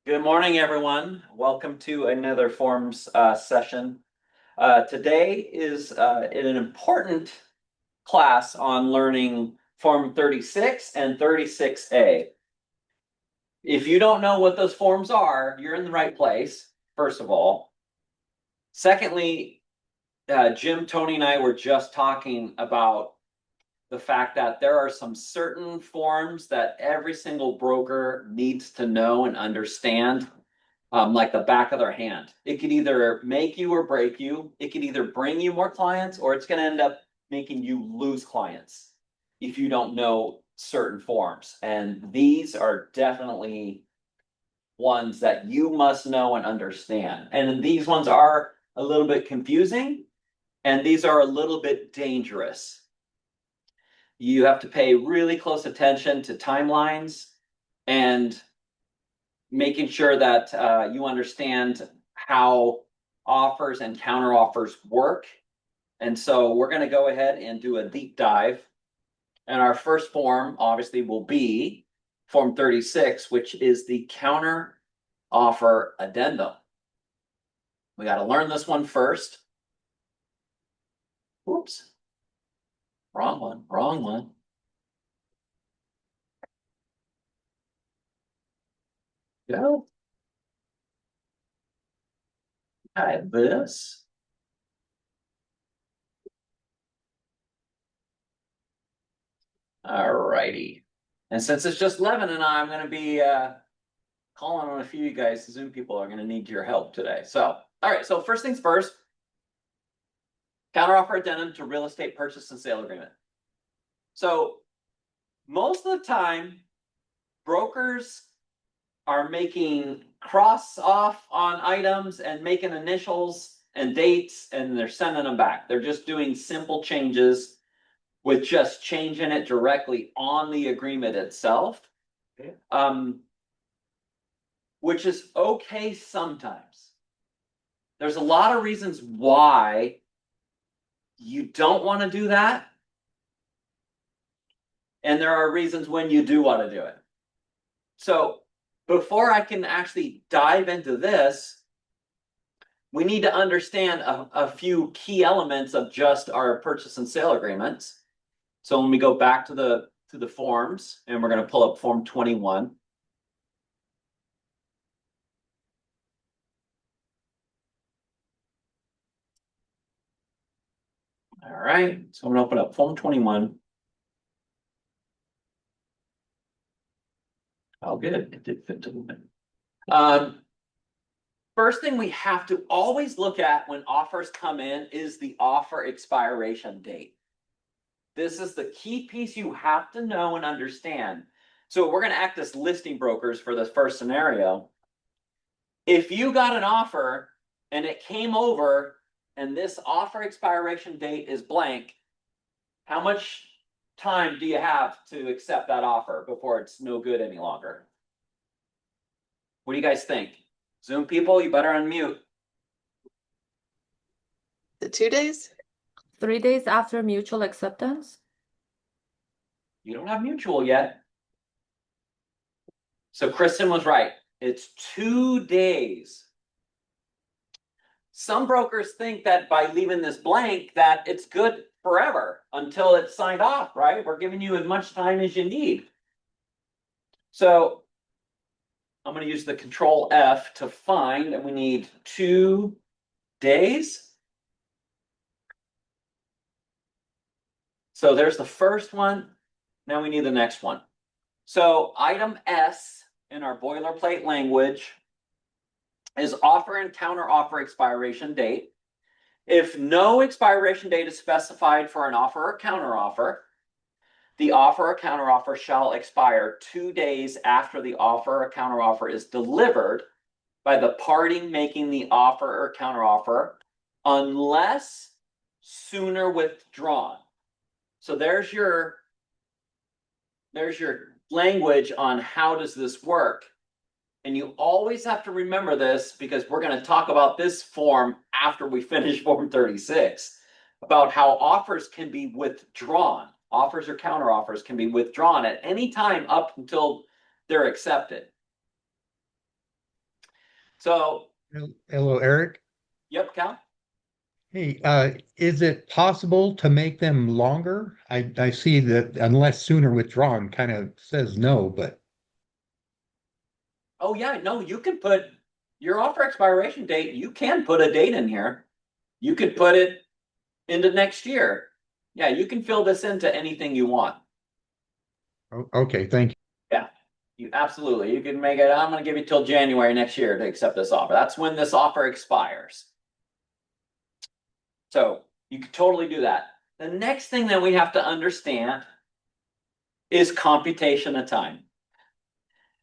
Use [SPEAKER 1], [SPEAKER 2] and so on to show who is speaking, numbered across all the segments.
[SPEAKER 1] Good morning, everyone. Welcome to another forms session. Today is an important class on learning Form 36 and 36A. If you don't know what those forms are, you're in the right place, first of all. Secondly, Jim, Tony, and I were just talking about the fact that there are some certain forms that every single broker needs to know and understand, like the back of their hand. It could either make you or break you. It could either bring you more clients, or it's going to end up making you lose clients if you don't know certain forms. And these are definitely ones that you must know and understand. And these ones are a little bit confusing, and these are a little bit dangerous. You have to pay really close attention to timelines and making sure that you understand how offers and counter offers work. And so we're going to go ahead and do a deep dive. And our first form obviously will be Form 36, which is the counter offer addendum. We got to learn this one first. Whoops. Wrong one, wrong one. Go. Add this. All righty. And since it's just Levin and I'm going to be calling on a few of you guys, the Zoom people are going to need your help today. So, all right. So first things first, counteroffer addendum to real estate purchase and sale agreement. So most of the time, brokers are making cross off on items and making initials and dates, and they're sending them back. They're just doing simple changes with just changing it directly on the agreement itself, which is okay sometimes. There's a lot of reasons why you don't want to do that, and there are reasons when you do want to do it. So before I can actually dive into this, we need to understand a few key elements of just our purchase and sale agreements. So when we go back to the forms, and we're going to pull up Form 21. All right, so I'm going to open up Form 21. Oh, good. It did fit to the limit. First thing we have to always look at when offers come in is the offer expiration date. This is the key piece you have to know and understand. So we're going to act as listing brokers for this first scenario. If you got an offer and it came over and this offer expiration date is blank, how much time do you have to accept that offer before it's no good any longer? What do you guys think? Zoom people, you better unmute.
[SPEAKER 2] The 2 days?
[SPEAKER 3] 3 days after mutual acceptance?
[SPEAKER 1] You don't have mutual yet. So Kristen was right. It's 2 days. Some brokers think that by leaving this blank that it's good forever until it's signed off, right? We're giving you as much time as you need. So I'm going to use the Control F to find, and we need 2 days. So there's the first one. Now we need the next one. So item S in our boilerplate language is offer and counter offer expiration date. If no expiration date is specified for an offer or counter offer, the offer or counter offer shall expire 2 days after the offer or counter offer is delivered by the party making the offer or counter offer, unless sooner withdrawn. So there's your language on how does this work. And you always have to remember this, because we're going to talk about this form after we finish Form 36, about how offers can be withdrawn. Offers or counter offers can be withdrawn at any time up until they're accepted. So,
[SPEAKER 2] Hello, Eric.
[SPEAKER 1] yep, Cal.
[SPEAKER 2] Hey, is it possible to make them longer? I see that unless sooner withdrawn kind of says no, but
[SPEAKER 1] Oh yeah, no, you can put your offer expiration date, you can put a date in here. You could put it into next year. Yeah, you can fill this into anything you want.
[SPEAKER 2] okay, thank you.
[SPEAKER 1] Yeah, you absolutely. You can make it, I'm gonna give you till January next year to accept this offer. That's when this offer expires. So you can totally do that. The next thing that we have to understand is computation of time.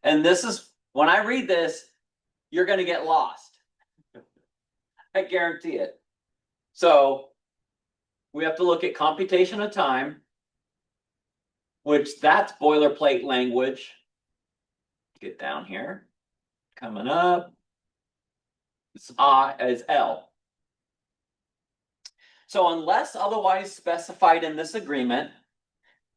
[SPEAKER 1] And this is, when I read this, you're gonna get lost. I guarantee it. So we have to look at computation of time, which that's boilerplate language. Get down here. Coming up. It's I is L. So unless otherwise specified in this agreement,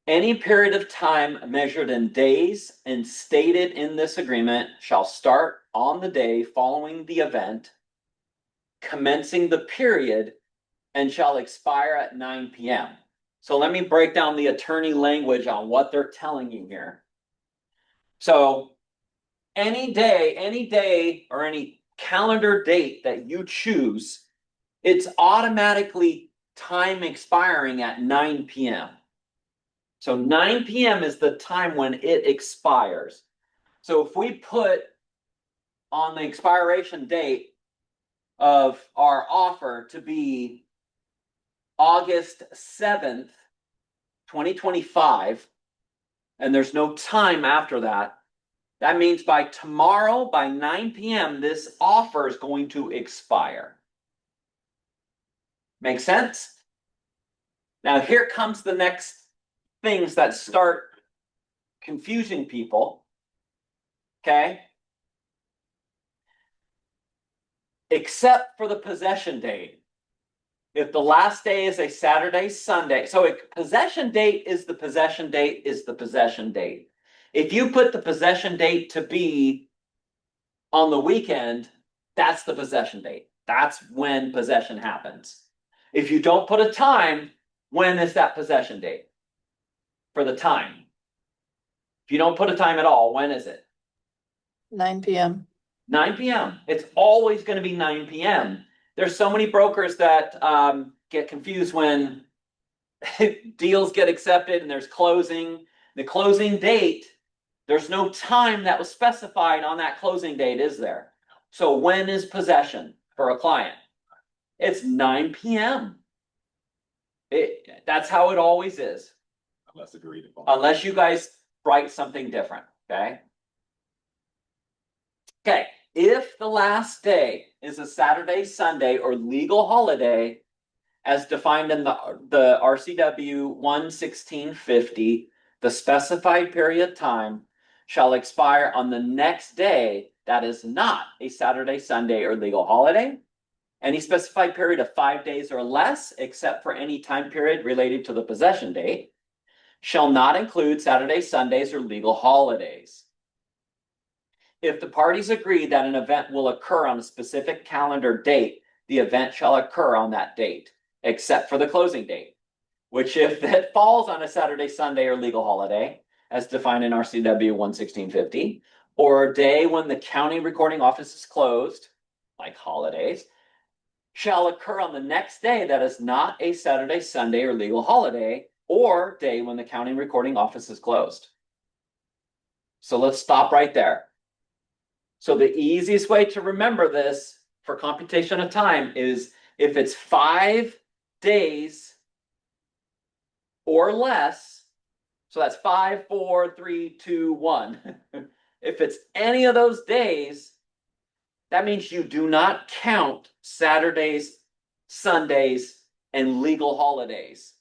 [SPEAKER 1] any period of time measured in days and stated in this agreement shall start on the day following the event, commencing the period, and shall expire at 9 p.m. So let me break down the attorney language on what they're telling you here. So any day, or any calendar date that you choose, it's automatically time expiring at 9 p.m. So 9 p.m. is the time when it expires. So if we put on the expiration date of our offer to be August 7th, 2025, and there's no time after that, that means by tomorrow, by 9 p.m., this offer is going to expire. Make sense? Now, here comes the next things that start confusing people. Okay? Except for the possession date. If the last day is a Saturday, Sunday, so a possession date is the possession date is the possession date. If you put the possession date to be on the weekend, that's the possession date. That's when possession happens. If you don't put a time, when is that possession date? For the time. If you don't put a time at all, when is it?
[SPEAKER 4] 9 p.m.
[SPEAKER 1] 9 p.m. It's always going to be 9 p.m. There's so many brokers that get confused when deals get accepted and there's closing. The closing date, there's no time that was specified on that closing date, is there? So when is possession for a client? It's 9 p.m. That's how it always is.
[SPEAKER 5] Unless agreed upon.
[SPEAKER 1] Unless you guys write something different, okay? Okay, if the last day is a Saturday, Sunday, or legal holiday, as defined in the RCW 11650, the specified period of time shall expire on the next day that is not a Saturday, Sunday, or legal holiday. Any specified period of 5 days or less, except for any time period related to the possession date, shall not include Saturdays, Sundays, or legal holidays. If the parties agree that an event will occur on a specific calendar date, the event shall occur on that date, except for the closing date, which if it falls on a Saturday, Sunday, or legal holiday, as defined in RCW 11650, or a day when the county recording office is closed, like holidays, shall occur on the next day that is not a Saturday, Sunday, or legal holiday, or day when the county recording office is closed. So let's stop right there. So the easiest way to remember this for computation of time is if it's 5 days or less, so that's 5, 4, 3, 2, 1. If it's any of those days, that means you do not count Saturdays, Sundays, and legal holidays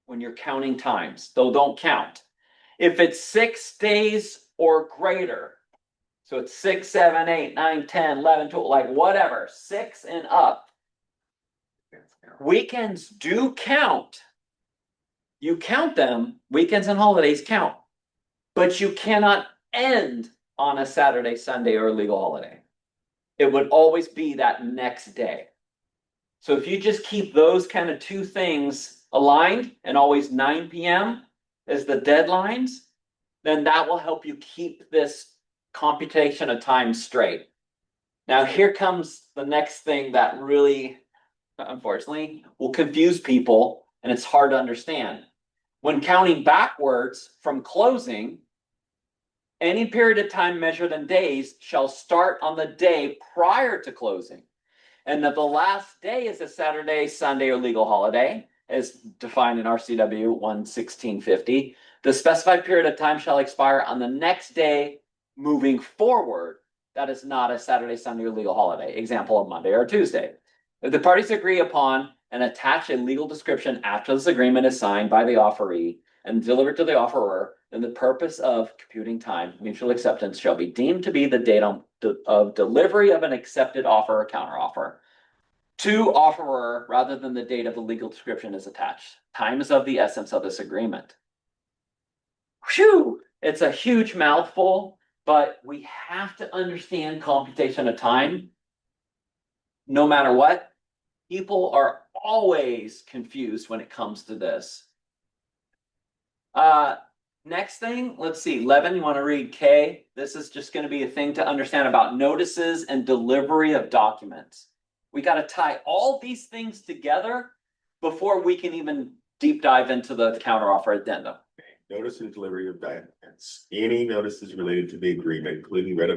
[SPEAKER 1] when you're counting times. Those don't count. If it's 6 days or greater, so it's 6, 7, 8, 9, 10, 11, 12, like whatever, 6 and up. Weekends do count. You count them, weekends and holidays count, but you cannot end on a Saturday, Sunday, or legal holiday. it would always be that next day. So if you just keep those kind of two things aligned and always 9 p.m. as the deadlines, then that will help you keep this computation of time straight. Now, here comes the next thing that really, unfortunately, will confuse people, and it's hard to understand. When counting backwards from closing, any period of time measured in days shall start on the day prior to closing, and that the last day is a Saturday, Sunday, or legal holiday, as defined in RCW 11650. The specified period of time shall expire on the next day moving forward. That is not a Saturday, Sunday, or legal holiday. Example, of Monday or Tuesday. If the parties agree upon and attach a legal description after this agreement is signed by the offeree and delivered to the offerer, then the purpose of computing time, mutual acceptance, shall be deemed to be the date of delivery of an accepted offer or counteroffer to offerer rather than the date of the legal description is attached. Time is of the essence of this agreement. Whew! It's a huge mouthful, but we have to understand computation of time. No matter what, people are always confused when it comes to this. Next thing, let's see, Levin, you want to read K? This is just going to be a thing to understand about notices and delivery of documents. We got to tie all these things together before we can even deep dive into the counteroffer addendum.
[SPEAKER 5] Notice and delivery of documents. Any notices related to the agreement, including I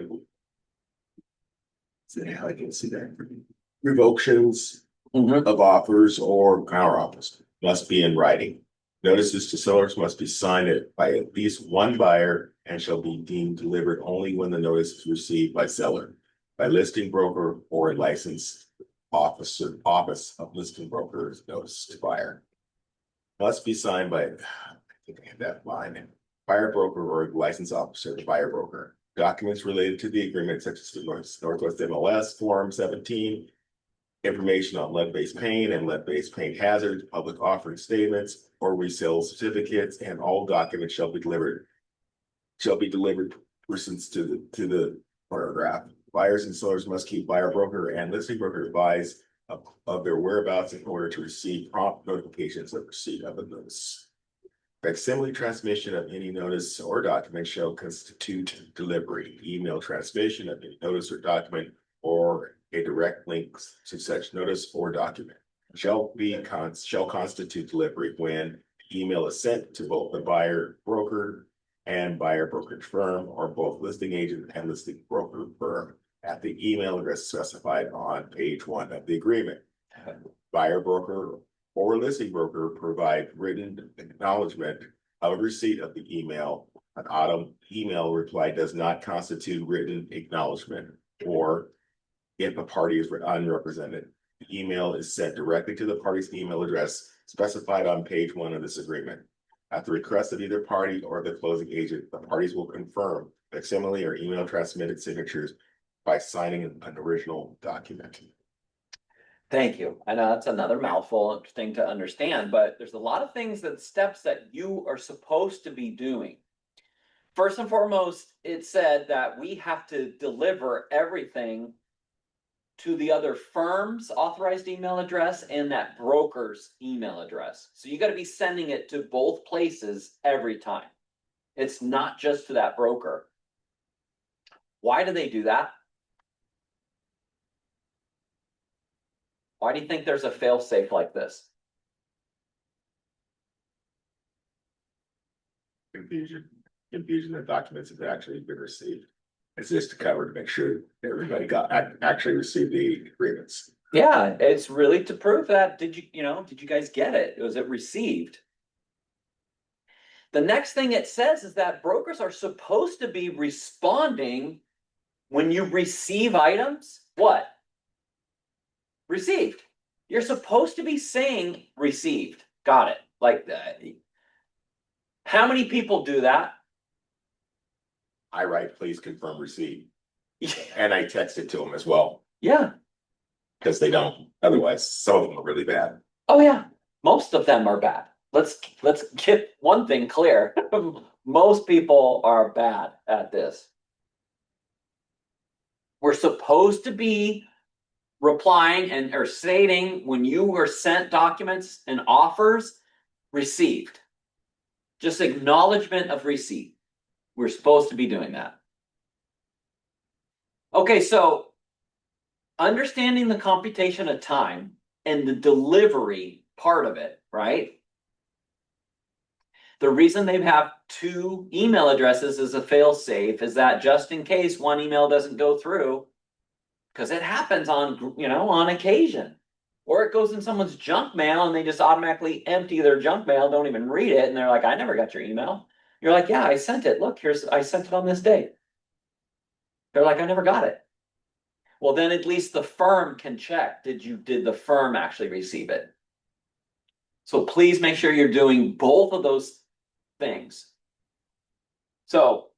[SPEAKER 5] can see that. Revocations of offers or counteroffers must be in writing. Notices to sellers must be signed by at least one buyer and shall be deemed delivered only when the notice is received by seller, by listing broker, or a licensed office of listing broker's notice to buyer. Must be signed by, I think I have that line, buyer broker or licensed officer, buyer broker. Documents related to the agreement, such as the Northwest MLS Form 17, information on lead-based paint and lead-based paint hazards, public offering statements, or resale certificates, and all documents shall be delivered persons to the paragraph. Buyers and sellers must keep buyer broker and listing broker advised of their whereabouts in order to receive prompt notifications of receipt of a notice. Facsimile transmission of any notice or document shall constitute delivery. Email transmission of any notice or document or a direct link to such notice or document shall constitute delivery when email is sent to both the buyer broker and buyer brokerage firm, or both listing agent and listing broker firm, at the email address specified on page 1 of the agreement. Buyer broker or listing broker provide written acknowledgement of receipt of the email. An auto email reply does not constitute written acknowledgement, or if a party is unrepresented, the email is sent directly to the party's email address specified on page 1 of this agreement. At the request of either party or the closing agent, the parties will confirm facsimile or email transmitted signatures by signing an original document.
[SPEAKER 1] Thank you. I know that's another mouthful thing to understand, but there's a lot of steps that you are supposed to be doing. First and foremost, it said that we have to deliver everything to the other firm's authorized email address and that broker's email address. So you got to be sending it to both places every time. It's not just to that broker. Why do they do that? Why do you think there's a fail-safe like this?
[SPEAKER 5] Confusion that documents have actually been received. It's just to cover to make sure everybody actually received the agreements.
[SPEAKER 1] Yeah, it's really to prove that did you guys get it? Was it received? The next thing it says is that brokers are supposed to be responding when you receive items. What? Received. You're supposed to be saying received. Got it. Like that. How many people do that?
[SPEAKER 5] I write, please confirm receipt. And I text it to them as well.
[SPEAKER 1] Yeah.
[SPEAKER 5] Because they don't. Otherwise, some of them are really bad.
[SPEAKER 1] Oh yeah. Most of them are bad. Let's get one thing clear. Most people are bad at this. We're supposed to be replying and or stating when you were sent documents and offers received. Just acknowledgement of receipt. We're supposed to be doing that. Okay, so understanding the computation of time and the delivery part of it, right? The reason they have 2 email addresses as a fail-safe is that just in case one email doesn't go through, because it happens on occasion, or it goes in someone's junk mail and they just automatically empty their junk mail, don't even read it, and they're like, I never got your email. You're like, yeah, I sent it. Look, I sent it on this date. They're like, I never got it. Well, then at least the firm can check. Did the firm actually receive it? So please make sure you're doing both of those things. So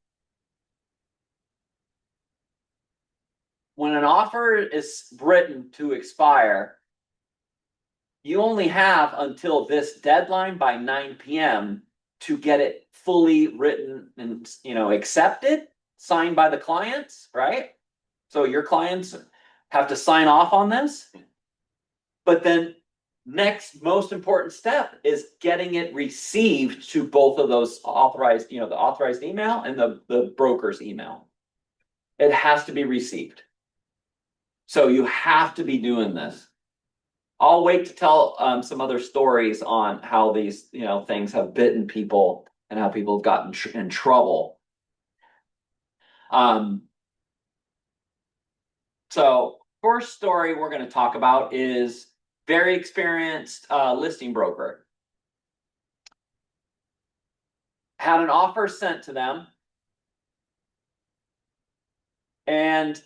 [SPEAKER 1] when an offer is written to expire, you only have until this deadline by 9 p.m. to get it fully written and accepted, signed by the clients, right? So your clients have to sign off on this. But then next most important step is getting it received to both of those authorized, the authorized email and the broker's email. It has to be received. So you have to be doing this. I'll wait to tell some other stories on how these things have bitten people and how people have gotten in trouble. So first story we're going to talk about is very experienced listing broker. Had an offer sent to them, and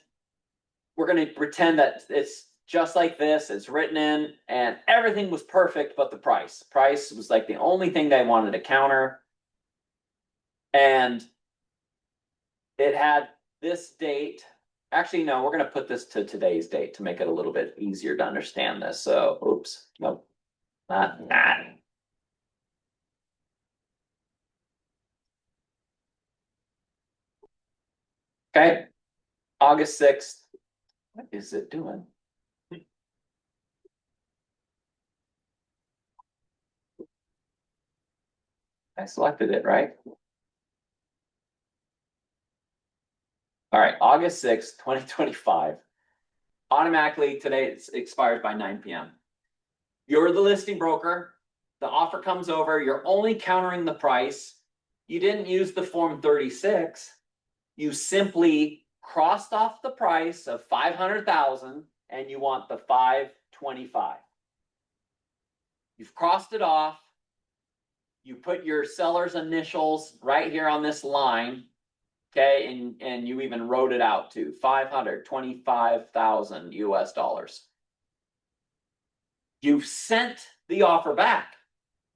[SPEAKER 1] we're going to pretend that it's just like this. It's written in, and everything was perfect, but the price. Price was like the only thing they wanted to counter. And it had this date. Actually, no, we're going to put this to today's date to make it a little bit easier to understand this. So, oops, nope, not that. Okay, August 6th. What is it doing? I selected it, right? All right, August 6th, 2025. Automatically today it expires by 9 p.m. You're the listing broker. The offer comes over. You're only countering the price. You didn't use the form 36. You simply crossed off the price of 500,000 and you want the 525. You've crossed it off. You put your seller's initials right here on this line. Okay, and you even wrote it out to 525,000 US dollars. You've sent the offer back,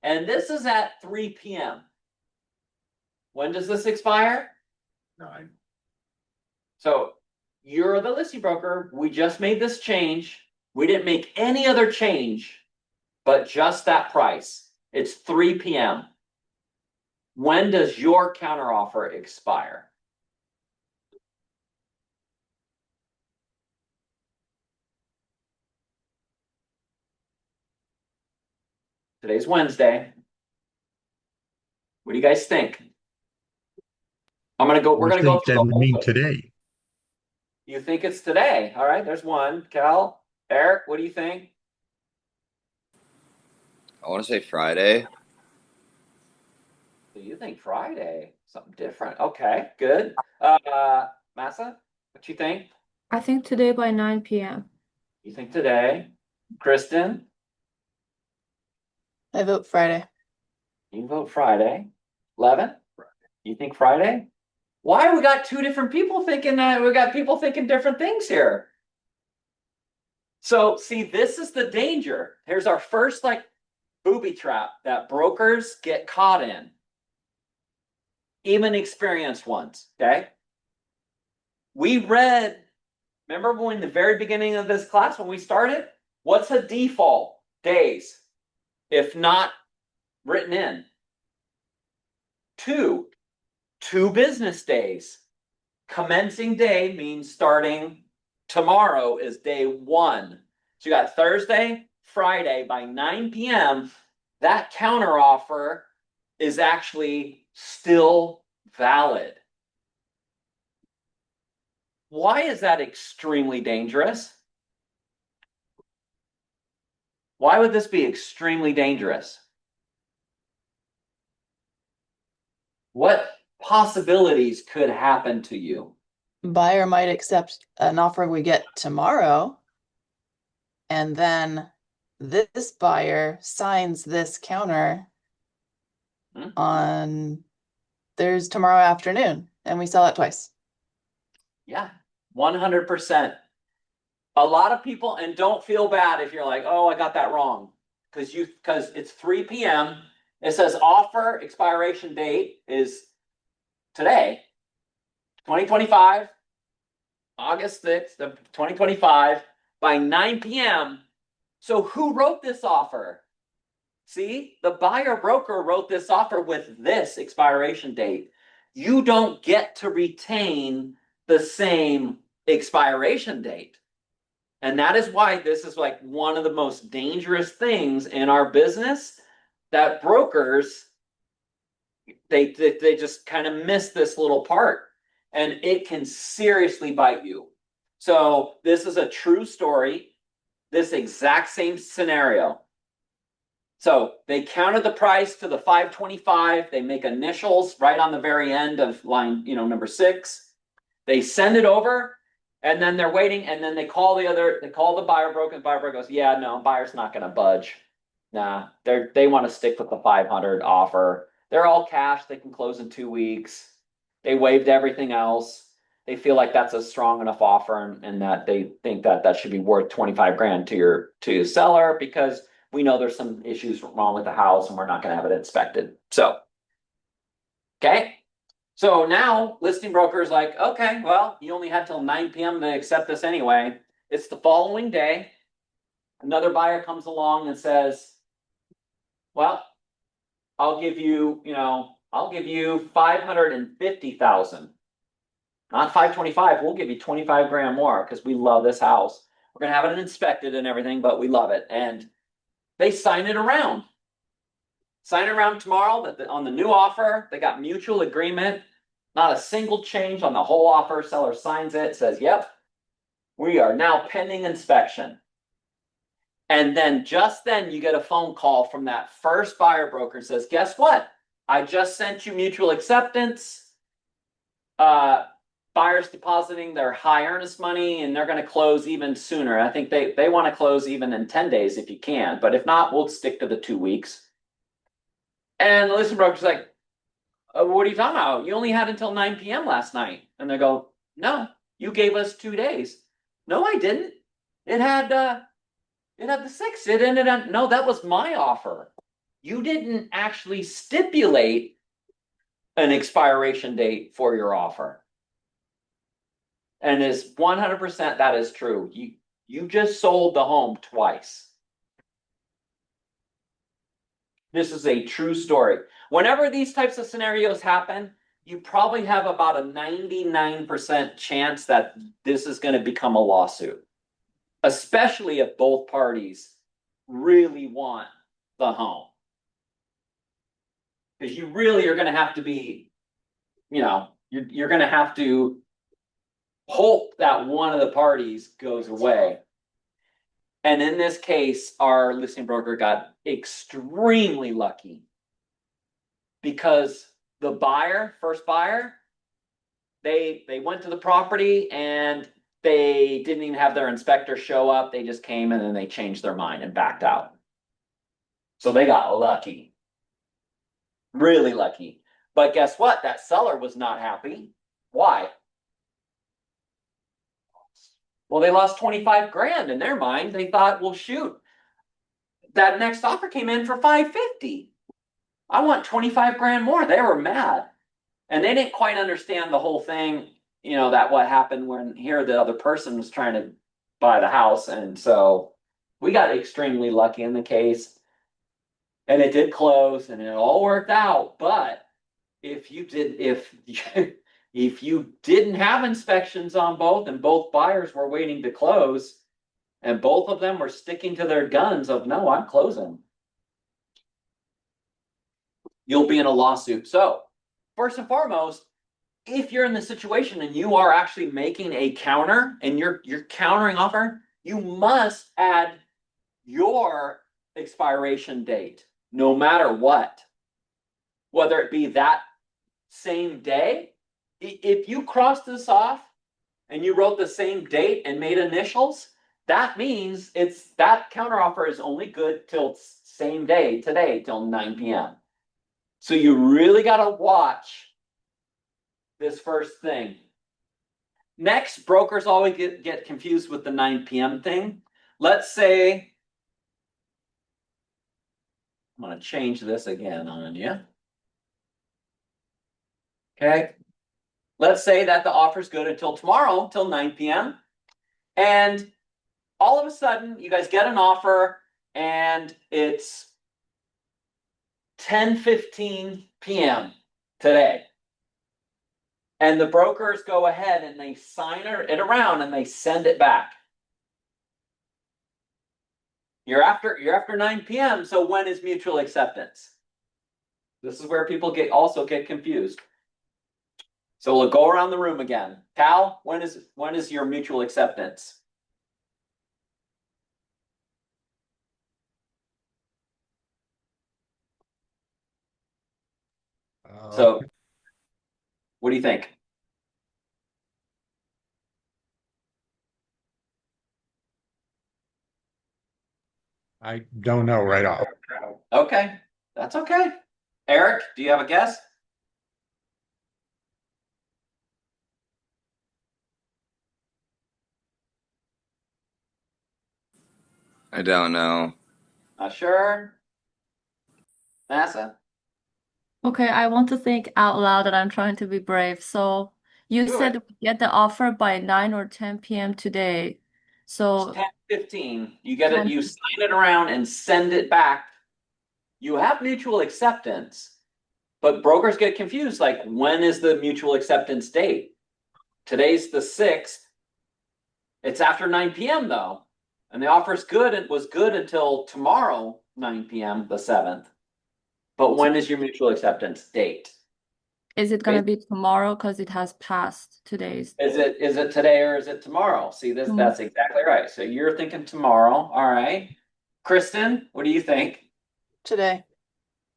[SPEAKER 1] and this is at 3 p.m. When does this expire?
[SPEAKER 5] 9.
[SPEAKER 1] So you're the listing broker. We just made this change. We didn't make any other change, but just that price. It's 3 p.m. When does your counteroffer expire? Today's Wednesday. What do you guys think? We're gonna go through
[SPEAKER 2] that would mean
[SPEAKER 1] the
[SPEAKER 2] today.
[SPEAKER 1] You think it's today? All right, there's one. Cal, Eric, what do you think?
[SPEAKER 6] I want to say Friday.
[SPEAKER 1] So you think Friday? Something different. Okay, good. Massa, what you think?
[SPEAKER 3] I think today by 9 p.m.
[SPEAKER 1] You think today? Kristen,
[SPEAKER 4] I vote Friday.
[SPEAKER 1] you vote Friday. Levin, you think Friday? Why we got 2 different people thinking that? We got people thinking different things here. So see, this is the danger. Here's our first booby trap that brokers get caught in. Even experienced ones, okay? We read, remember when the very beginning of this class, when we started, what's a default days, if not written in? 2 business days. Commencing day means starting tomorrow is day one. So you got Thursday, Friday by 9 p.m. That counter offer is actually still valid. Why is that extremely dangerous? Why would this be extremely dangerous? What possibilities could happen to you?
[SPEAKER 4] Buyer might accept an offer we get tomorrow. And then this buyer signs this counter on tomorrow afternoon, and we sell it twice.
[SPEAKER 1] Yeah, 100%. A lot of people, and don't feel bad if you're like, oh, I got that wrong. Because it's 3 p.m. It says offer expiration date is today, 2025, August 6th of 2025 by 9 p.m. So who wrote this offer? See, the buyer broker wrote this offer with this expiration date. You don't get to retain the same expiration date. And that is why this is like one of the most dangerous things in our business, that brokers, they just kind of miss this little part, and it can seriously bite you. So this is a true story, this exact same scenario. So they counted the price to the 525. They make initials right on the very end of line, number 6. They send it over, and then they're waiting, and then they call the buyer broker. The buyer broker goes, yeah, no, buyer's not going to budge. Nah, they want to stick with the 500 offer. They're all cash. They can close in 2 weeks. They waived everything else. They feel like that's a strong enough offer, and that they think that should be worth 25 grand to your seller, because we know there's some issues wrong with the house and we're not going to have it inspected. So, okay. So now listing broker is like, okay, well, you only had till 9 p.m. to accept this anyway. It's the following day. Another buyer comes along and says, well, I'll give you 550,000. Not 525. We'll give you 25 grand more because we love this house. We're going to have it inspected and everything, but we love it. And they sign it around. Sign it around tomorrow on the new offer. They got mutual agreement. Not a single change on the whole offer. Seller signs it, says, yep, we are now pending inspection. And then just then you get a phone call from that first buyer broker and says, guess what? I just sent you mutual acceptance. Buyers depositing their high earnest money, and they're going to close even sooner. I think they want to close even in 10 days if you can, but if not, we'll stick to the 2 weeks. And the listing broker's like, what are you talking about? You only had until 9 p.m. last night. And they go, no, you gave us 2 days. No, I didn't. It had the 6th. It ended on, no, that was my offer. You didn't actually stipulate an expiration date for your offer. And it's 100% that is true. You just sold the home twice. This is a true story. Whenever these types of scenarios happen, you probably have about a 99% chance that this is going to become a lawsuit, especially if both parties really want the home. Because you really are going to have to be, you're going to have to hope that one of the parties goes away. And in this case, our listing broker got extremely lucky, because the first buyer, they went to the property and they didn't even have their inspector show up. They just came and then they changed their mind and backed out. So they got lucky, really lucky. But guess what? That seller was not happy. Why? Well, they lost 25 grand in their mind. They thought, well, shoot, that next offer came in for 550. I want 25 grand more. They were mad. And they didn't quite understand the whole thing, that what happened when here the other person was trying to buy the house. And so we got extremely lucky in the case. And it did close and it all worked out. But if If you didn't have inspections on both and both buyers were waiting to close and both of them were sticking to their guns of, no, I'm closing, you'll be in a lawsuit. So first and foremost, if you're in the situation and you are actually making a counter and you're countering offer, you must add your expiration date, no matter what. Whether it be that same day, if you crossed this off and you wrote the same date and made initials, that means it's that counteroffer is only good till same day today till 9 p.m. So you really got to watch this first thing. Next, brokers always get confused with the 9 p.m. thing. Let's say, I'm going to change this again on you. Okay. Let's say that the offer is good until tomorrow, till 9 p.m. And all of a sudden, you guys get an offer and it's 10:15 p.m. today. And the brokers go ahead and they sign it around and they send it back. You're after 9 p.m. So when is mutual acceptance? This is where people also get confused. So we'll go around the room again. Cal, when is your mutual acceptance? So what do you think?
[SPEAKER 2] I don't know right off.
[SPEAKER 1] Okay, that's okay. Eric, do you have a guess?
[SPEAKER 6] I don't know.
[SPEAKER 1] Not sure. Massa?
[SPEAKER 3] Okay, I want to think out loud and I'm trying to be brave. So you
[SPEAKER 1] Do
[SPEAKER 3] said
[SPEAKER 1] it.
[SPEAKER 3] we get the offer by 9 or 10 p.m. today. So
[SPEAKER 1] 10:15. You get it,
[SPEAKER 3] 10,
[SPEAKER 1] you sign it around and send it back. You have mutual acceptance, but brokers get confused. Like, when is the mutual acceptance date? Today's the 6th. It's after 9 p.m. though. And the offer's good. It was good until tomorrow, 9 p.m., the 7th. But when is your mutual acceptance date?
[SPEAKER 3] is it gonna be tomorrow because it has passed today's?
[SPEAKER 1] Is it today or is it tomorrow? See,
[SPEAKER 3] Tom-
[SPEAKER 1] that's exactly right. So you're thinking tomorrow. All right. Kristen, what do you think?
[SPEAKER 4] Today.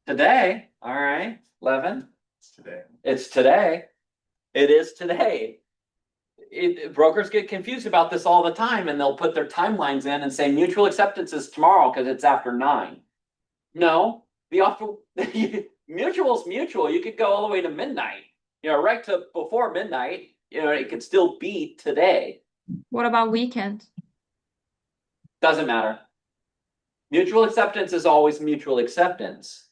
[SPEAKER 1] Today. All right. 11.
[SPEAKER 5] It's today.
[SPEAKER 1] It's today. It is today. Brokers get confused about this all the time and they'll put their timelines in and say mutual acceptance is tomorrow because it's after 9. No, the offer mutual's mutual. You could go all the way to midnight, right to before midnight, it could still be today.
[SPEAKER 3] What about weekend?
[SPEAKER 1] Doesn't matter. Mutual acceptance is always mutual acceptance.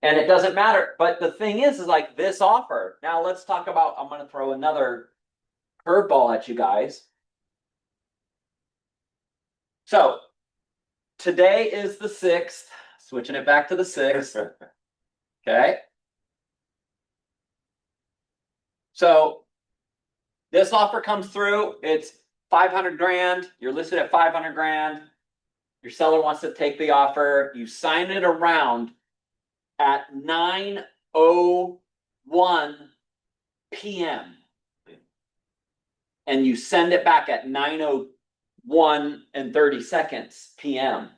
[SPEAKER 1] And it doesn't matter. But the thing is like this offer. Now let's talk about, I'm going to throw another curveball at you guys. So today is the 6th, switching it back to the 6th. Okay. So this offer comes through, it's 500 grand. You're listed at 500 grand. Your seller wants to take the offer. You sign it around at 9:01 p.m. And you send it back at 9:01 and 30 seconds p.m.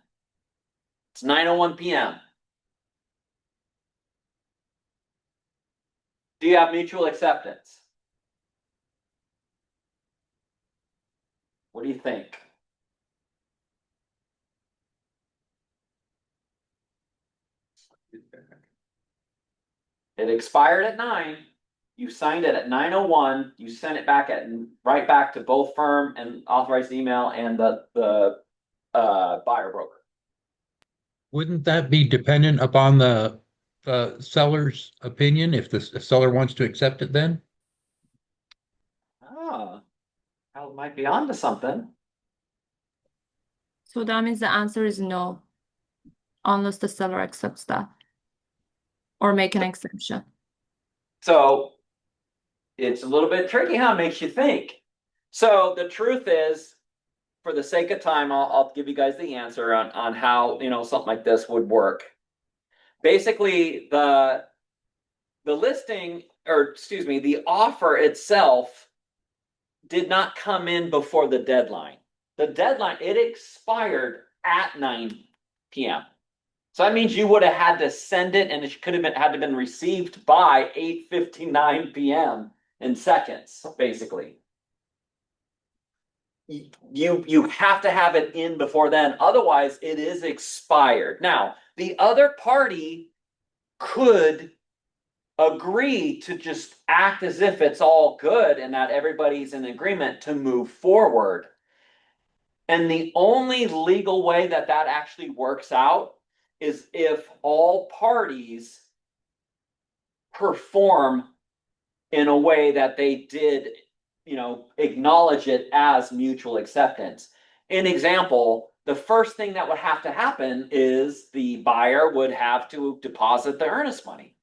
[SPEAKER 1] It's 9:01 p.m. Do you have mutual acceptance? What do you think? It expired at 9. You signed it at 9:01. You sent it back right back to both firm and authorized email and the buyer broker.
[SPEAKER 2] Wouldn't that be dependent upon the seller's opinion if the seller wants to accept it then?
[SPEAKER 1] Ah, I might be onto something.
[SPEAKER 3] So that means the answer is no, unless the seller accepts that or make an exception.
[SPEAKER 1] So it's a little bit tricky, huh? Makes you think. So the truth is, for the sake of time, I'll give you guys the answer on how, something like this would work. Basically, the listing, or excuse me, the offer itself did not come in before the deadline. The deadline, it expired at 9 p.m. So that means you would have had to send it, and it could have had to been received by 8:59 p.m. in seconds, basically. You have to have it in before then, otherwise it is expired. Now, the other party could agree to just act as if it's all good and that everybody's in agreement to move forward. And the only legal way that actually works out is if all parties perform in a way that they did, acknowledge it as mutual acceptance. An example, the first thing that would have to happen is the buyer would have to deposit the earnest money.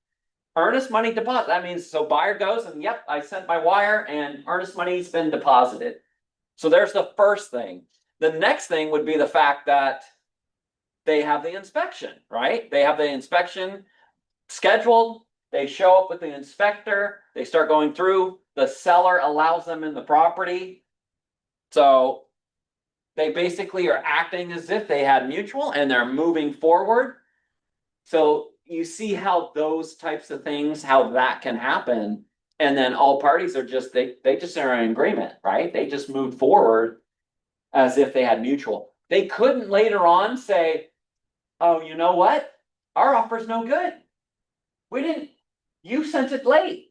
[SPEAKER 1] Earnest money deposit, that means, so buyer goes and, yep, I sent my wire and earnest money's been deposited. So there's the first thing. The next thing would be the fact that they have the inspection, right? They have the inspection scheduled. They show up with the inspector. They start going through. The seller allows them in the property. So they basically are acting as if they had mutual and they're moving forward. So you see how those types of things, how that can happen. And then all parties are just, they just are in agreement, right? They just moved forward as if they had mutual. They couldn't later on say, oh, you know what? Our offer's no good. You sent it late.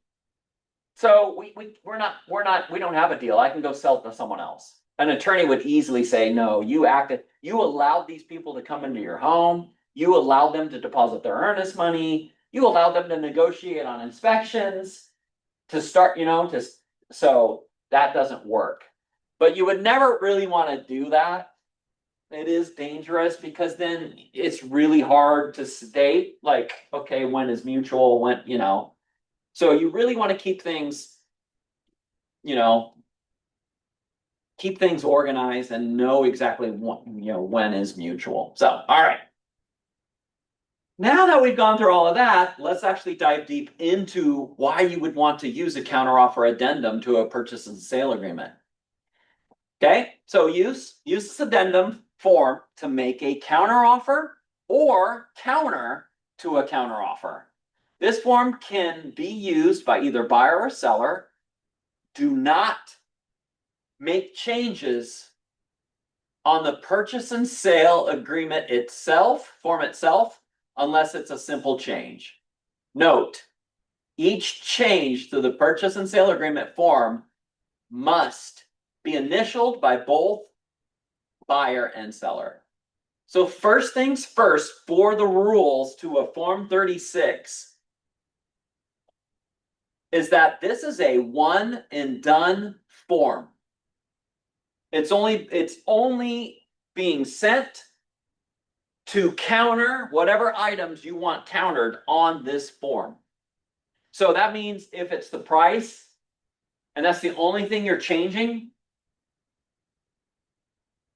[SPEAKER 1] So we don't have a deal. I can go sell it to someone else. An attorney would easily say, no, you allowed these people to come into your home. You allowed them to deposit their earnest money. You allowed them to negotiate on inspections to start, so that doesn't work. But you would never really want to do that. It is dangerous because then it's really hard to state, like, okay, when is mutual, when, So you really want to keep things, keep things organized and know exactly when is mutual. So, all right. Now that we've gone through all of that, let's actually dive deep into why you would want to use a counteroffer addendum to a purchase and sale agreement. Okay, so use this addendum form to make a counteroffer or counter to a counteroffer. This form can be used by either buyer or seller. Do not make changes on the purchase and sale agreement form itself, unless it's a simple change. Note, each change to the purchase and sale agreement form must be initialed by both buyer and seller. So first things first, for the rules to a Form 36, is that this is a one and done form. It's only being sent to counter whatever items you want countered on this form. So that means if it's the price and that's the only thing you're changing,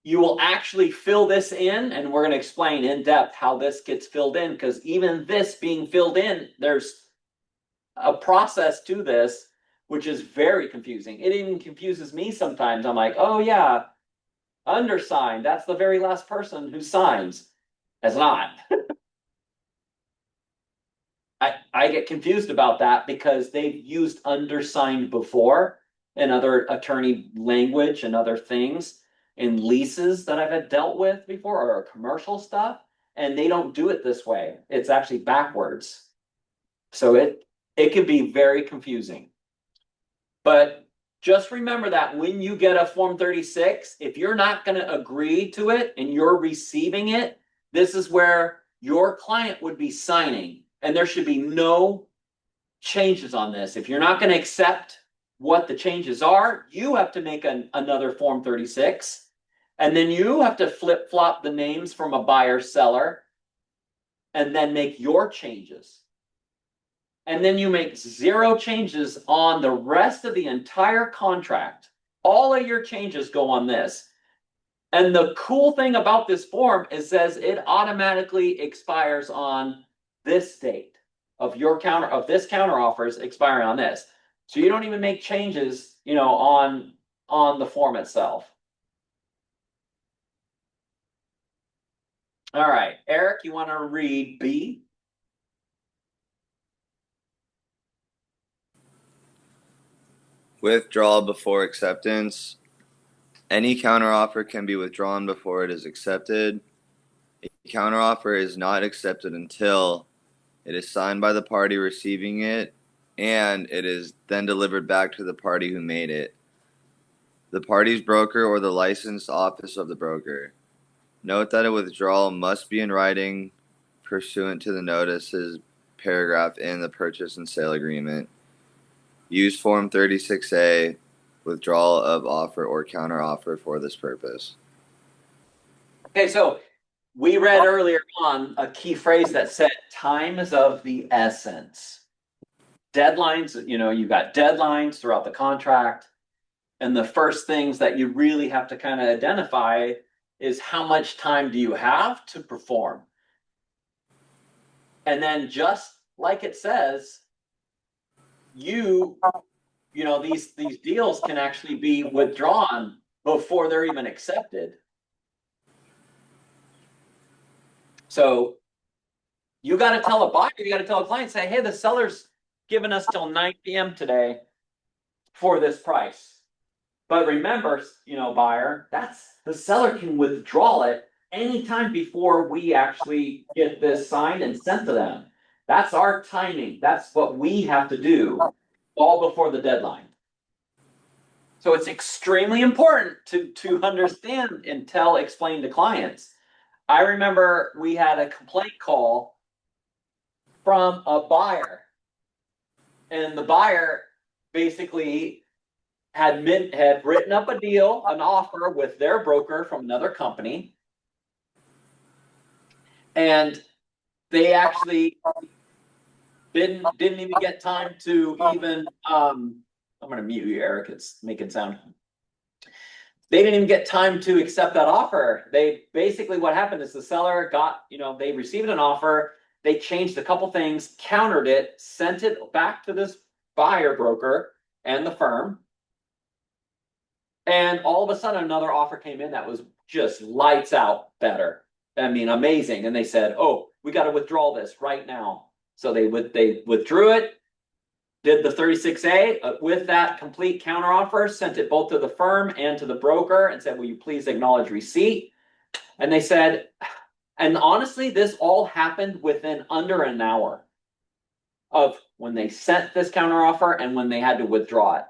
[SPEAKER 1] you will actually fill this in, and we're going to explain in depth how this gets filled in, because even this being filled in, there's a process to this, which is very confusing. It even confuses me sometimes. I'm like, oh yeah, undersigned, that's the very last person who signs. It's not. I get confused about that because they've used undersigned before in other attorney language and other things in leases that I've had dealt with before, or commercial stuff, and they don't do it this way. It's actually backwards. So it can be very confusing. But just remember that when you get a Form 36, if you're not going to agree to it and you're receiving it, this is where your client would be signing, and there should be no changes on this. If you're not going to accept what the changes are, you have to make another Form 36, and then you have to flip-flop the names from a buyer seller and then make your changes. and then you make 0 changes on the rest of the entire contract. All of your changes go on this. And the cool thing about this form is says it automatically expires on this date of this counter offers expiring on this. So you don't even make changes, on the form itself. All right, Eric, you want to read B?
[SPEAKER 6] Withdrawal before acceptance. Any counteroffer can be withdrawn before it is accepted. A counteroffer is not accepted until it is signed by the party receiving it and it is then delivered back to the party who made it, the party's broker, or the licensed office of the broker. Note that a withdrawal must be in writing pursuant to the notices paragraph in the purchase and sale agreement. Use Form 36A, withdrawal of offer or counteroffer for this purpose.
[SPEAKER 1] Okay, so we read earlier on a key phrase that said time is of the essence. Deadlines, you've got deadlines throughout the contract. And the first things that you really have to kind of identify is how much time do you have to perform? And then just like it says, these deals can actually be withdrawn before they're even accepted. So you got to tell a buyer, you got to tell a client, say, hey, the seller's given us till 9 p.m. today for this price. But remember, buyer, the seller can withdraw it anytime before we actually get this signed and sent to them. That's our timing. That's what we have to do all before the deadline. So it's extremely important to understand and explain to clients. I remember we had a complaint call from a buyer, and the buyer basically had written up a deal, an offer with their broker from another company, and they actually didn't even get time to even I'm gonna mute you, Eric, it's making sound. They didn't even get time to accept that offer. They basically, what happened is the seller got, they received an offer, they changed a couple things, countered it, sent it back to this buyer broker and the firm. And all of a sudden another offer came in that was just lights out better. I mean, amazing. And they said, oh, we got to withdraw this right now. So they withdrew it, did the 36A with that complete counteroffer, sent it both to the firm and to the broker and said, will you please acknowledge receipt? And they said, and honestly, this all happened within under an hour of when they sent this counteroffer and when they had to withdraw it.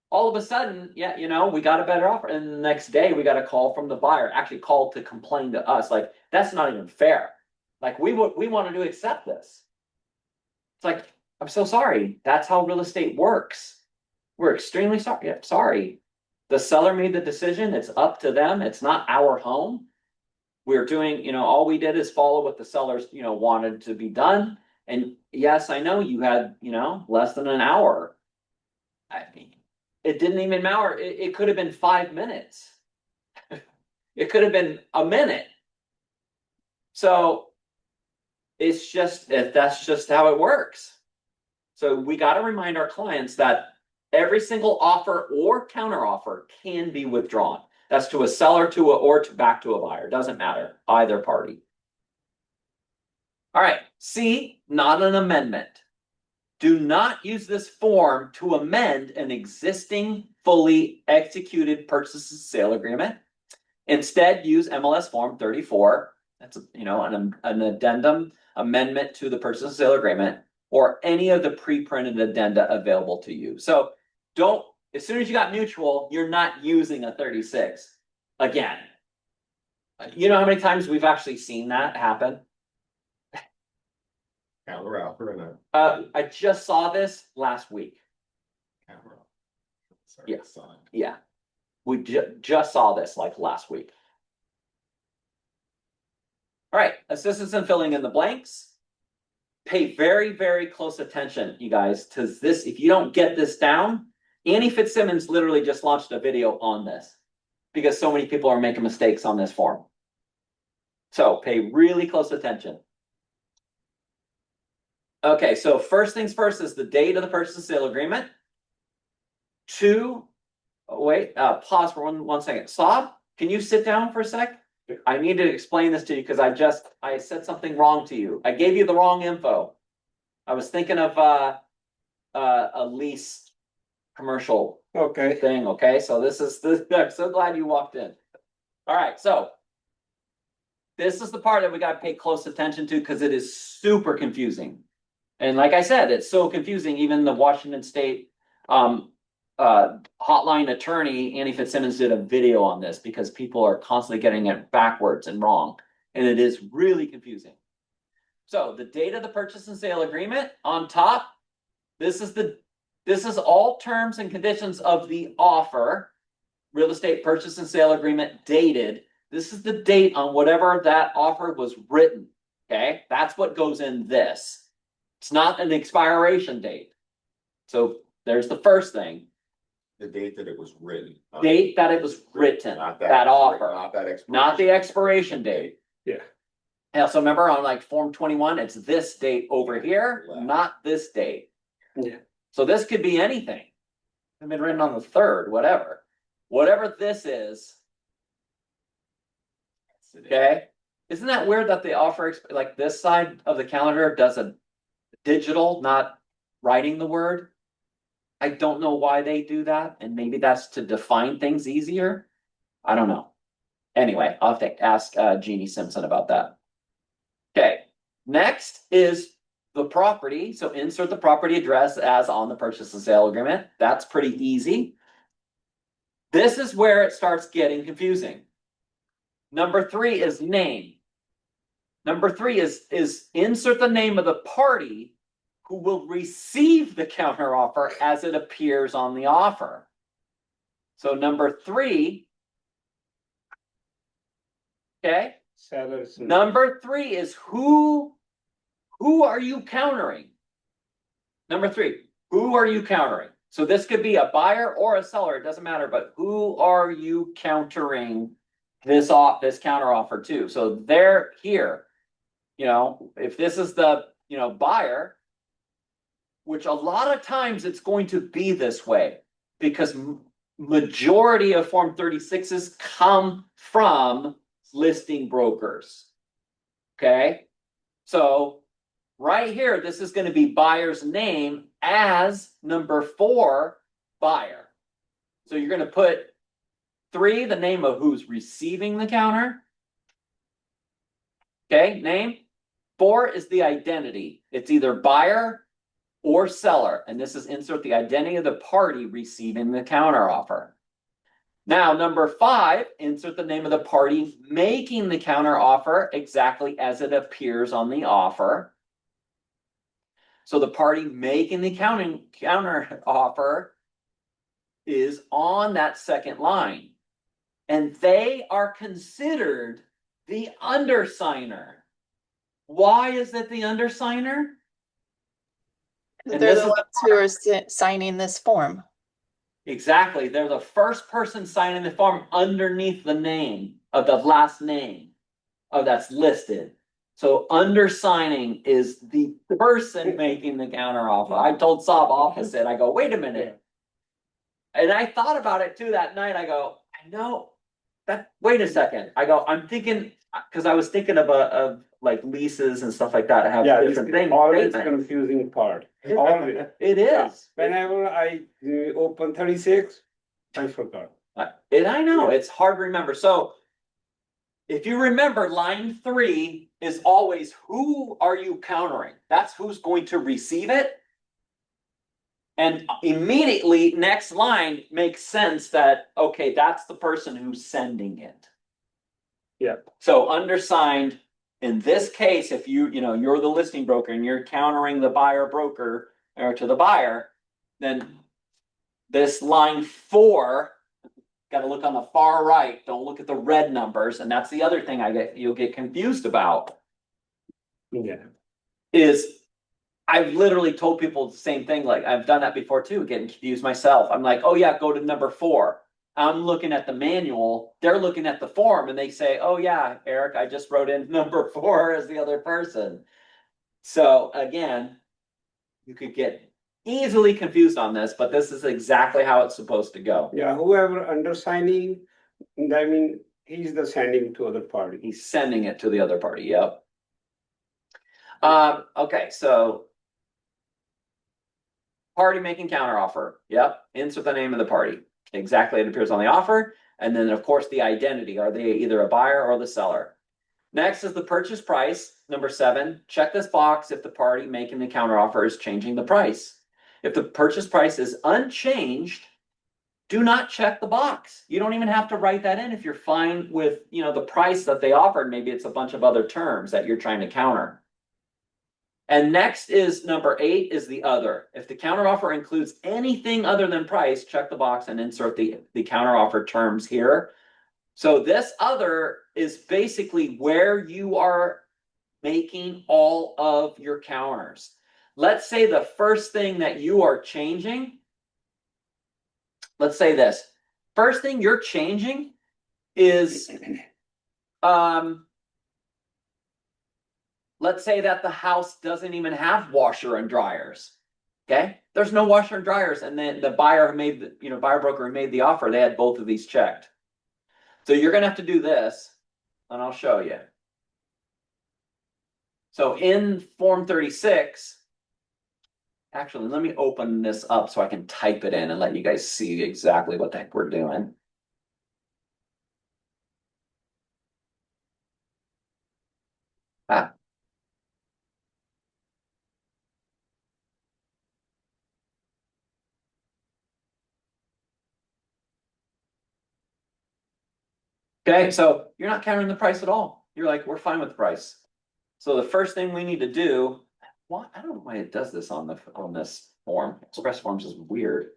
[SPEAKER 1] All of a sudden, we got a better offer. And the next day we got a call from the buyer, actually called to complain to us. Like, that's not even fair. Like, we wanted to accept this. It's like, I'm so sorry. That's how real estate works. We're extremely sorry. Yeah, sorry. The seller made the decision. It's up to them. It's not our home. We're doing, all we did is follow what the sellers, wanted to be done. And yes, I know you had, less than an hour. I mean, it didn't even matter. It could have been 5 minutes. It could have been a minute. So it's just, that's just how it works. So we got to remind our clients that every single offer or counteroffer can be withdrawn. That's to a seller, or back to a buyer. Doesn't matter, either party. All right, C, not an amendment. Do not use this form to amend an existing fully executed purchase and sale agreement. Instead, use MLS Form 34. That's an addendum amendment to the purchase and sale agreement, or any of the pre-printed addenda available to you. So don't, as soon as you got mutual, you're not using a 36. Again, you know how many times we've actually seen that happen?
[SPEAKER 5] Counter offer and
[SPEAKER 1] I just saw this last week.
[SPEAKER 5] counter offer. Sorry,
[SPEAKER 1] Yeah.
[SPEAKER 5] signed.
[SPEAKER 1] Yeah, we just saw this like last week. All right, assistance in filling in the blanks. pay very, very close attention, you guys, to this. If you don't get this down, Annie Fitzsimmons literally just launched a video on this because so many people are making mistakes on this form. So pay really close attention. Okay, so first things first is the date of the purchase and sale agreement. Two, wait, pause for one second. Saab, can you sit down for a sec? I need to explain this to you because I said something wrong to you. I gave you the wrong info. I was thinking of a lease commercial
[SPEAKER 7] Okay.
[SPEAKER 1] thing, okay? So this. I'm so glad you walked in. All right, so this is the part that we got to pay close attention to because it is super confusing. And like I said, it's so confusing. Even the Washington State hotline attorney, Annie Fitzsimmons, did a video on this because people are constantly getting it backwards and wrong. And it is really confusing. So the date of the purchase and sale agreement on top, this is all terms and conditions of the offer, real estate purchase and sale agreement dated. This is the date on whatever that offer was written. Okay, that's what goes in this. It's not an expiration date. So there's the first thing.
[SPEAKER 5] The date that it was written.
[SPEAKER 1] Date that it was written,
[SPEAKER 5] Not
[SPEAKER 1] that offer,
[SPEAKER 5] Not that expiration.
[SPEAKER 1] not the expiration date.
[SPEAKER 7] Yeah.
[SPEAKER 1] Yeah, so remember on like Form 21, it's this date over here,
[SPEAKER 5] Left.
[SPEAKER 1] not this date.
[SPEAKER 7] Yeah.
[SPEAKER 1] So this could be anything. It's been written on the 3rd, whatever. Whatever this is, okay? Isn't that weird that the offer, like this side of the calendar does a digital, not writing the word? I don't know why they do that, and maybe that's to define things easier. I don't know. Anyway, I'll have to ask Jeannie Simpson about that. Okay, next is the property. So insert the property address as on the purchase and sale agreement. That's pretty easy. This is where it starts getting confusing. Number 3 is name. Number 3 is insert the name of the party who will receive the counteroffer as it appears on the offer. So number 3, okay?
[SPEAKER 7] Sellers.
[SPEAKER 1] Number 3 is who are you countering? Number 3, who are you countering? So this could be a buyer or a seller, it doesn't matter, but who are you countering this counteroffer to? So they're here. You know, if this is the, buyer, which a lot of times it's going to be this way because majority of Form 36s come from listing brokers. Okay, so right here, this is going to be buyer's name as number 4 buyer. So you're going to put 3, the name of who's receiving the counter. Okay, name. 4 is the identity. It's either buyer or seller. And this is insert the identity of the party receiving the counteroffer. Now, number 5, insert the name of the party making the counteroffer exactly as it appears on the offer. So the party making the counteroffer is on that second line. And they are considered the undersigner. Why is it the undersigner? And
[SPEAKER 4] They're
[SPEAKER 1] this
[SPEAKER 4] the
[SPEAKER 1] is
[SPEAKER 4] ones who are signing this form.
[SPEAKER 1] Exactly. They're the first person signing the form underneath the name of the last name of that's listed. So undersigning is the person making the counteroffer. I told Saab opposite. I go, wait a minute. And I thought about it too that night. I go, I know that. Wait a second. I go, I'm thinking because I was thinking of like leases and stuff like that. I have
[SPEAKER 7] Yeah,
[SPEAKER 1] different
[SPEAKER 7] it's
[SPEAKER 1] things.
[SPEAKER 7] always
[SPEAKER 1] statements.
[SPEAKER 7] confusing part. Always.
[SPEAKER 1] It is.
[SPEAKER 7] Whenever I open 36, I forgot.
[SPEAKER 1] And I know it's hard to remember. So if you remember, line 3 is always who are you countering? That's who's going to receive it. And immediately next line makes sense that, okay, that's the person who's sending it.
[SPEAKER 7] Yeah.
[SPEAKER 1] So undersigned, in this case, if you're the listing broker and you're countering the buyer broker or to the buyer, then this line 4, got to look on the far right. Don't look at the red numbers. And that's the other thing you'll get confused about
[SPEAKER 7] Yeah.
[SPEAKER 1] is I've literally told people the same thing. Like I've done that before too, getting confused myself. I'm like, oh yeah, go to number 4. I'm looking at the manual. They're looking at the form and they say, oh yeah, Eric, I just wrote in number 4 as the other person. So again, you could get easily confused on this, but this is exactly how it's supposed to go.
[SPEAKER 7] Yeah, whoever undersigning, I mean, he's the sending to other party.
[SPEAKER 1] He's sending it to the other party. Yep. Okay, so party making counteroffer. Yep. Insert the name of the party. Exactly, it appears on the offer. And then, of course, the identity. Are they either a buyer or the seller? Next is the purchase price. Number 7, check this box if the party making the counteroffer is changing the price. If the purchase price is unchanged, do not check the box. You don't even have to write that in if you're fine with, the price that they offered. Maybe it's a bunch of other terms that you're trying to counter. And next is number 8 is the other. If the counteroffer includes anything other than price, check the box and insert the counteroffer terms here. So this other is basically where you are making all of your counters. Let's say the first thing that you are changing, let's say this. First thing you're changing is let's say that the house doesn't even have washer and dryers. Okay, there's no washer and dryers, and then the buyer who made the buyer broker who made the offer, they had both of these checked. So you're gonna have to do this, and I'll show you. So in Form 36, actually, let me open this up so I can type it in and let you guys see exactly what the heck we're doing. Okay, so you're not countering the price at all. You're like, we're fine with the price. So the first thing we need to do, I don't know why it does this on this form. Express Forms is weird.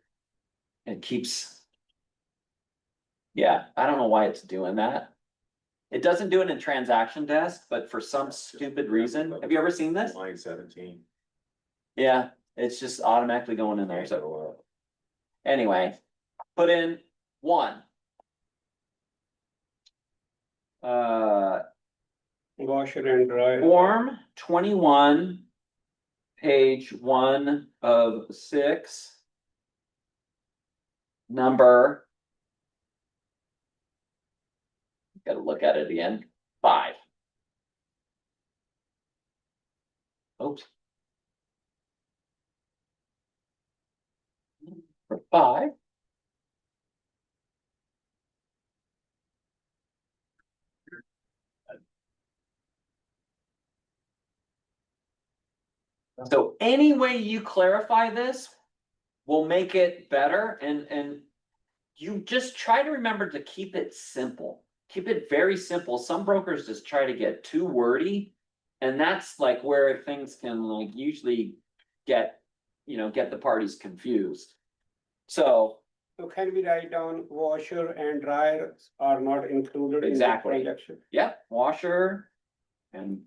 [SPEAKER 1] It keeps, yeah, I don't know why it's doing that. It doesn't do it in transaction desk, but for some stupid reason, have you ever seen this?
[SPEAKER 5] Line 17.
[SPEAKER 1] Yeah, it's just automatically going in there. So anyway, put in 1.
[SPEAKER 7] Washer and dryer.
[SPEAKER 1] Form 21, page 1 of 6, number, gotta look at it again, 5. Oops. For 5. So any way you clarify this will make it better, and you just try to remember to keep it simple. Keep it very simple. Some brokers just try to get too wordy, and that's like where things can like usually get the parties confused. So
[SPEAKER 7] can we write down washer and dryer are not included
[SPEAKER 1] Exactly.
[SPEAKER 7] in the transaction?
[SPEAKER 1] yeah, washer and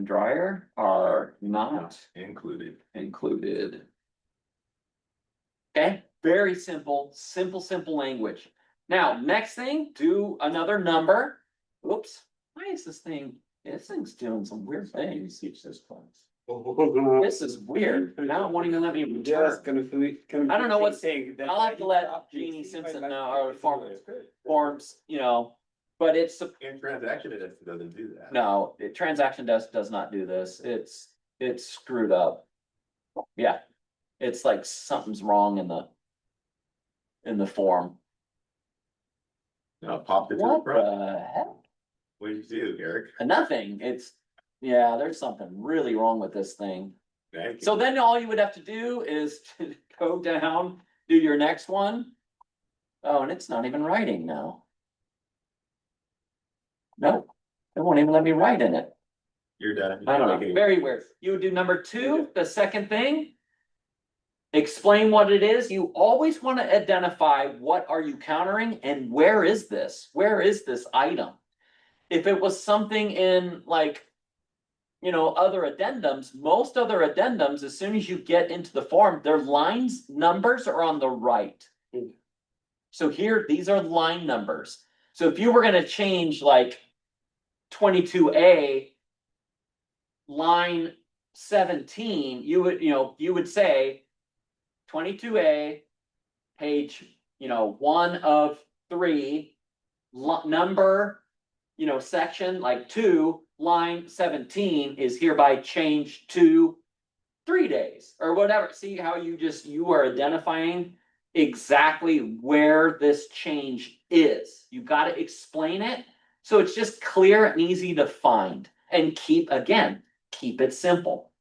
[SPEAKER 1] dryer are not
[SPEAKER 5] Included.
[SPEAKER 1] included. Okay, very simple language. Now, next thing, do another number. Oops, why is this thing's doing some weird things. This is weird. Now it won't even let me
[SPEAKER 7] Just
[SPEAKER 1] return. I don't know what's saying. I'll have to let Jeannie Simpson know, or forms, but it's
[SPEAKER 5] In transaction, it doesn't do that.
[SPEAKER 1] no, transaction desk does not do this. It's screwed up. Yeah, it's like something's wrong in the form.
[SPEAKER 5] No, popped it to the
[SPEAKER 1] What
[SPEAKER 5] front.
[SPEAKER 1] the heck?
[SPEAKER 5] What did you do, Eric?
[SPEAKER 1] Nothing. Yeah, there's something really wrong with this thing.
[SPEAKER 5] Thank you.
[SPEAKER 1] So then all you would have to do is to go down, do your next one. Oh, and it's not even writing now. Nope, it won't even let me write in it.
[SPEAKER 5] You're done.
[SPEAKER 1] I don't know, very weird. You would do number 2, the second thing. Explain what it is. You always want to identify what are you countering and where is this? Where is this item? If it was something in like, other addendums, most other addendums, as soon as you get into the form, their lines, numbers are on the right. So here, these are line numbers. So if you were gonna change like 22A, line 17, you would say 22A, page, 1 of 3, number, section like 2, line 17 is hereby changed to 3 days or whatever. See how you are identifying exactly where this change is. You got to explain it so it's just clear and easy to find, and keep it simple.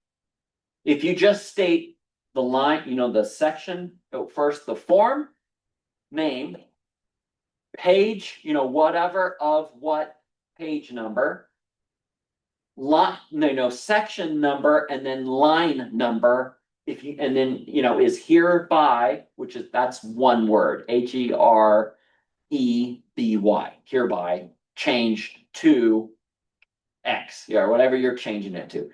[SPEAKER 1] If you just state the line, the section, first the form name, page, whatever of what page number, line, section number, and then line number. And then is hereby, that's one word, HEREBY, hereby changed to X, or whatever you're changing it to.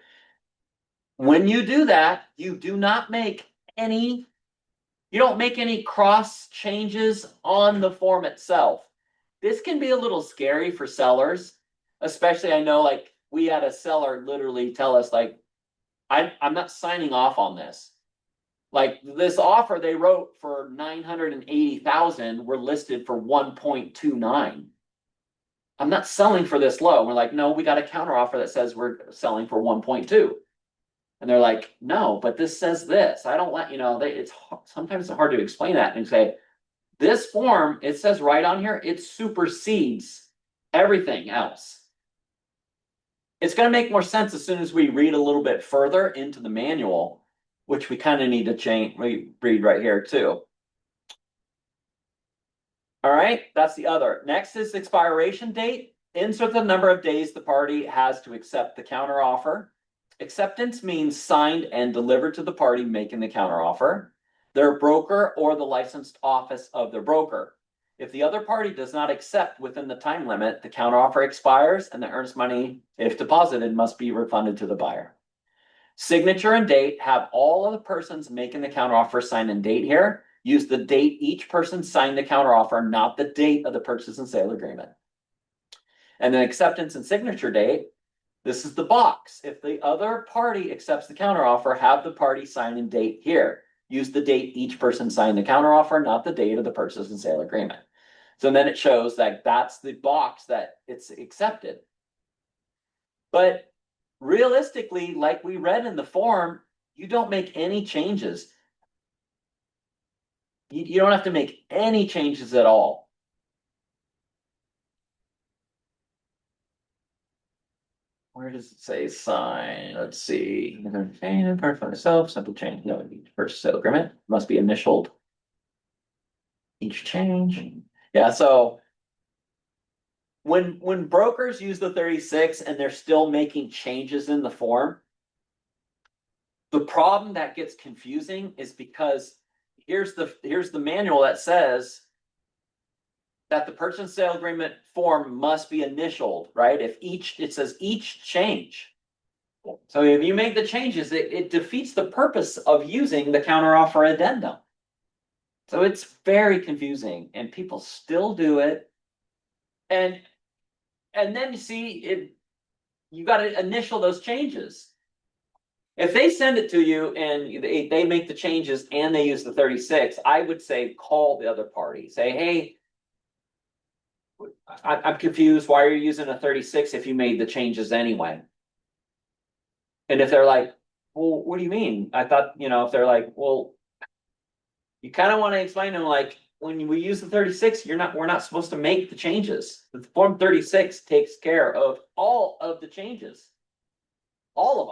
[SPEAKER 1] When you do that, you don't make any cross changes on the form itself. This can be a little scary for sellers, especially I know like we had a seller literally tell us like, I'm not signing off on this. Like this offer they wrote for 980,000 were listed for 1.29. I'm not selling for this low. We're like, no, we got a counter offer that says we're selling for 1.2. And they're like, no, but this says this. I don't let sometimes it's hard to explain that and say, this form, it says right on here, it supersedes everything else. It's going to make more sense as soon as we read a little bit further into the manual, which we kind of need to read right here too. All right, that's the other. Next is expiration date. Insert the number of days the party has to accept the counter offer. Acceptance means signed and delivered to the party making the counter offer, their broker, or the licensed office of their broker. If the other party does not accept within the time limit, the counteroffer expires and the earnest money, if deposited, must be refunded to the buyer. Signature and date, have all of the persons making the counteroffer sign and date here. Use the date each person signed the counteroffer, not the date of the purchase and sale agreement. And then acceptance and signature date, this is the box. If the other party accepts the counteroffer, have the party sign and date here. Use the date each person signed the counteroffer, not the date of the purchase and sale agreement. So then it shows that that's the box that it's accepted. But realistically, like we read in the form, you don't make any changes. You don't have to make any changes at all. Where does it say sign? Let's see. Part for itself, simple change. No, purchase sale agreement must be initialed. Each change. Yeah, so when brokers use the 36 and they're still making changes in the form, the problem that gets confusing is because here's the manual that says that the purchase and sale agreement form must be initialed, right? It says each change. So if you make the changes, it defeats the purpose of using the counteroffer addendum. So it's very confusing, and people still do it. And then you see you got to initial those changes. If they send it to you and they make the changes and they use the 36, I would say call the other party. Say, hey, I'm confused. Why are you using a 36 if you made the changes anyway? And if they're like, well, what do you mean? I thought, if they're like, well, you kind of want to explain to them like, when we use the 36, we're not supposed to make the changes. The form 36 takes care of all of the changes. All of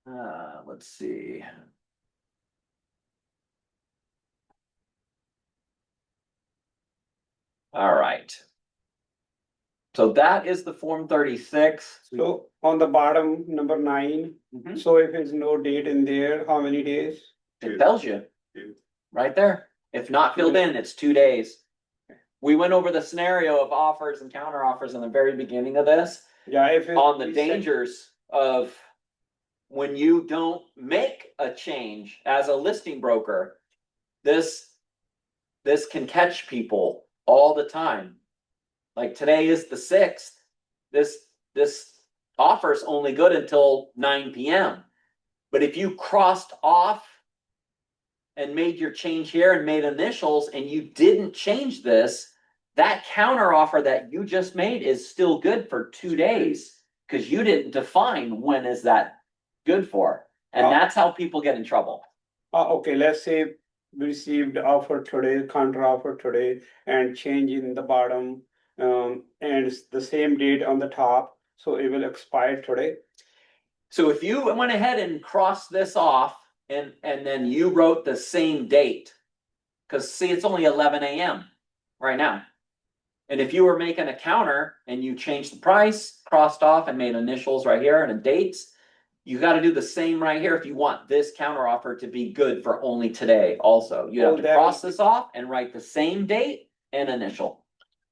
[SPEAKER 1] them. Let's see. All right. So that is the form 36.
[SPEAKER 7] So on the bottom, number 9.
[SPEAKER 1] Mhm.
[SPEAKER 7] So if there's no date in there, how many days?
[SPEAKER 1] It tells you
[SPEAKER 5] Two.
[SPEAKER 1] right there. If not filled in, it's 2 days. We went over the scenario of offers and counter offers in the very beginning of this,
[SPEAKER 7] Yeah, if it.
[SPEAKER 1] on the
[SPEAKER 7] we said-
[SPEAKER 1] dangers of when you don't make a change as a listing broker, this can catch people all the time. Like today is the 6th. This offer's only good until 9 p.m. But if you crossed off and made your change here and made initials and you didn't change this, that counter offer that you just made is still good for 2 days because you didn't define when is that good for. And that's how people get in trouble.
[SPEAKER 7] Okay, let's say we received offer today, counter offer today, and change in the bottom, and it's the same date on the top, so it will expire today.
[SPEAKER 1] So if you went ahead and crossed this off and then you wrote the same date, because see, it's only 11 a.m. right now. And if you were making a counter and you changed the price, crossed off and made initials right here and dates, you got to do the same right here if you want this counter offer to be good for only today also. You have to cross this off and write the same date and initial.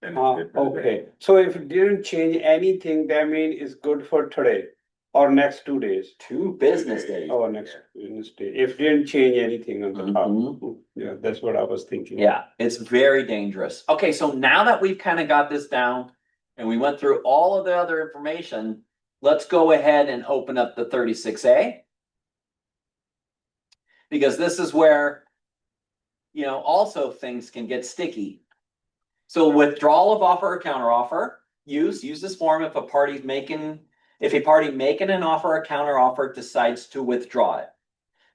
[SPEAKER 7] Okay, so if it didn't change anything, that means it's good for today or next 2 days.
[SPEAKER 1] 2 business days.
[SPEAKER 7] Or next business day, if didn't change anything on the top. Yeah, that's what I was thinking.
[SPEAKER 1] Yeah, it's very dangerous. Okay, so now that we've kind of got this down and we went through all of the other information, let's go ahead and open up the 36A. Because this is where, also things can get sticky. So withdrawal of offer or counteroffer, use this form if a party making an offer or counteroffer decides to withdraw it.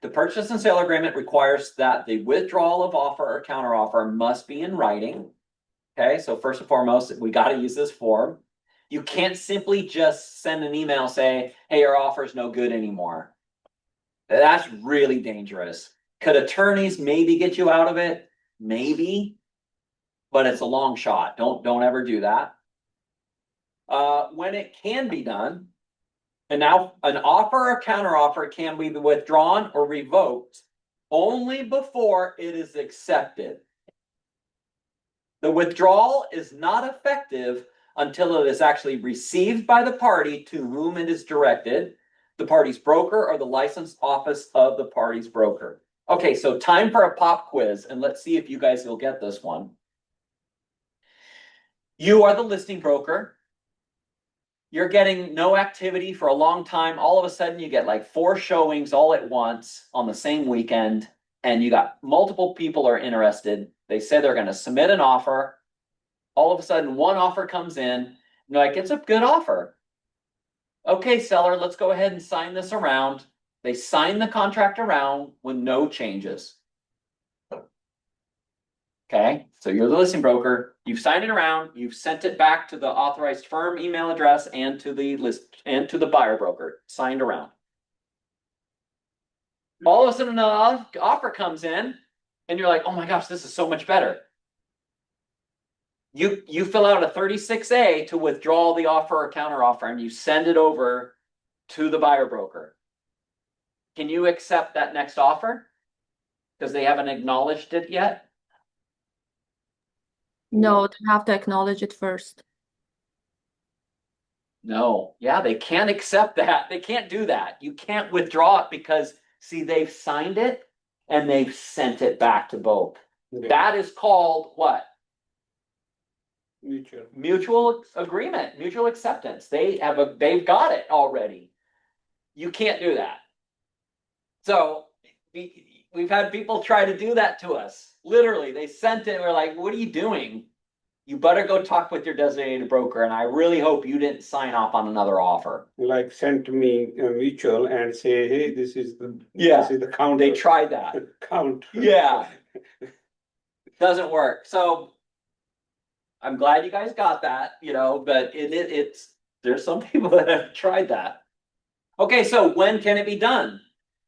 [SPEAKER 1] The purchase and sale agreement requires that the withdrawal of offer or counteroffer must be in writing. Okay, so first and foremost, we got to use this form. You can't simply just send an email say, hey, your offer is no good anymore. That's really dangerous. Could attorneys maybe get you out of it? Maybe, but it's a long shot. Don't ever do that. When it can be done, and now an offer or counteroffer can be withdrawn or revoked only before it is accepted. The withdrawal is not effective until it is actually received by the party to whom it is directed, the party's broker or the licensed office of the party's broker. Okay, so time for a pop quiz, and let's see if you guys will get this one. You are the listing broker. You're getting no activity for a long time. All of a sudden, you get like 4 showings all at once on the same weekend, and you got multiple people are interested. They say they're going to submit an offer. All of a sudden, one offer comes in. And you're like, it's a good offer. Okay, seller, let's go ahead and sign this around. They sign the contract around with no changes. Okay, so you're the listing broker. You've signed it around. You've sent it back to the authorized firm email address and to the buyer broker. Signed around. All of a sudden, an offer comes in, and you're like, "Oh my gosh, this is so much better." You fill out a 36A to withdraw the offer or counteroffer, and you send it over to the buyer broker. Can you accept that next offer? Because they haven't acknowledged it yet.
[SPEAKER 3] No, they have to acknowledge it first.
[SPEAKER 1] No, yeah, they can't accept that. They can't do that. You can't withdraw it because, see, they've signed it and they've sent it back to both.
[SPEAKER 7] Okay.
[SPEAKER 1] That is called what?
[SPEAKER 7] Mutual.
[SPEAKER 1] Mutual agreement, mutual acceptance. They've got it already. You can't do that. So we've had people try to do that to us. Literally, they sent it. We're like, what are you doing? You better go talk with your designated broker. And I really hope you didn't sign off on another offer.
[SPEAKER 7] Like sent me a mutual and say, hey, this is the count.
[SPEAKER 1] They tried that.
[SPEAKER 7] Count.
[SPEAKER 1] Yeah. Doesn't work. So I'm glad you guys got that, but it's there's some people that have tried that. Okay, so when can it be done?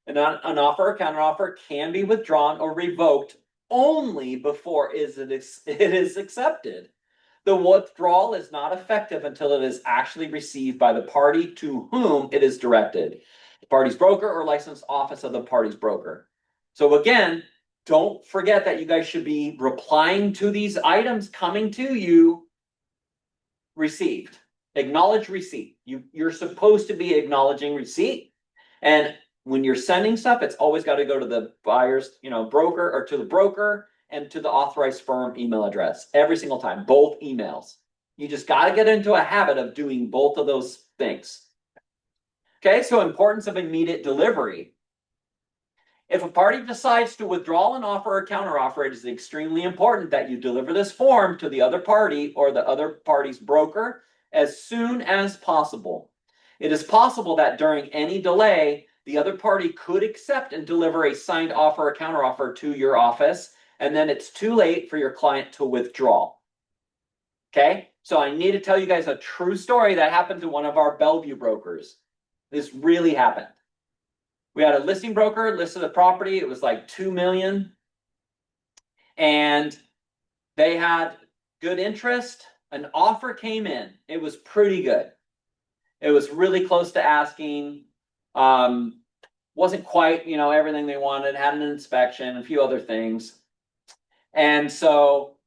[SPEAKER 1] An offer or counteroffer can be withdrawn or revoked only before it is accepted. The withdrawal is not effective until it is actually received by the party to whom it is directed, the party's broker or licensed office of the party's broker. So again, don't forget that you guys should be replying to these items coming to you received. Acknowledge receipt. You're supposed to be acknowledging receipt. And when you're sending stuff, it's always got to go to the buyer's, broker, or to the broker and to the authorized firm email address every single time, both emails. You just got to get into a habit of doing both of those things. Okay, so importance of immediate delivery. If a party decides to withdraw an offer or counteroffer, it is extremely important that you deliver this form to the other party or the other party's broker as soon as possible. It is possible that during any delay, the other party could accept and deliver a signed offer or counteroffer to your office, and then it's too late for your client to withdraw. Okay, so I need to tell you guys a true story that happened to one of our Bellevue brokers. This really happened. We had a listing broker listed a property. It was like 2 million. And they had good interest. An offer came in. It was pretty good. It was really close to asking. Wasn't quite, everything they wanted. Had an inspection, a few other things. And so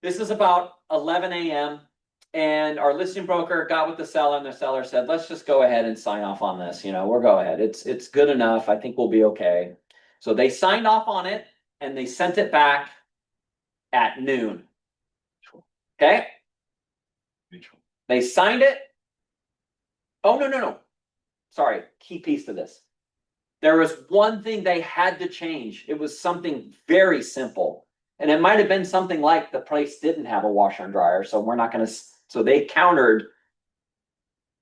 [SPEAKER 1] this is about 11 a.m. And our listing broker got with the seller, and the seller said, let's just go ahead and sign off on this. We'll go ahead. It's good enough. I think we'll be okay. So they signed off on it, and they sent it back at noon. Okay? They signed it. Oh, no. Sorry, key piece to this. There was one thing they had to change. It was something very simple. And it might have been something like the place didn't have a washer and dryer, so we're not going to... So they countered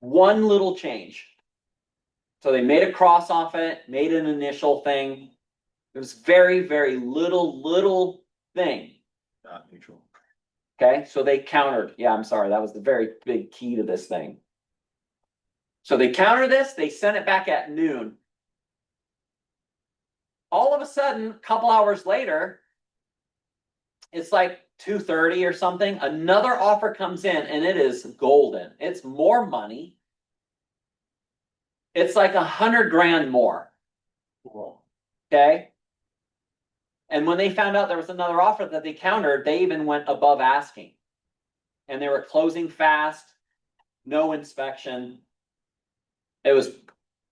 [SPEAKER 1] one little change. So they made a cross off it, made an initial thing. It was very, very little thing.
[SPEAKER 5] Not neutral.
[SPEAKER 1] Okay, so they countered. Yeah, I'm sorry. That was the very big key to this thing. So they countered this. They sent it back at noon. All of a sudden, a couple hours later, it's like 2:30 or something. Another offer comes in, and it is golden. It's more money. It's like $100,000 more. Okay. And when they found out there was another offer that they countered, they even went above asking. And they were closing fast, no inspection. It was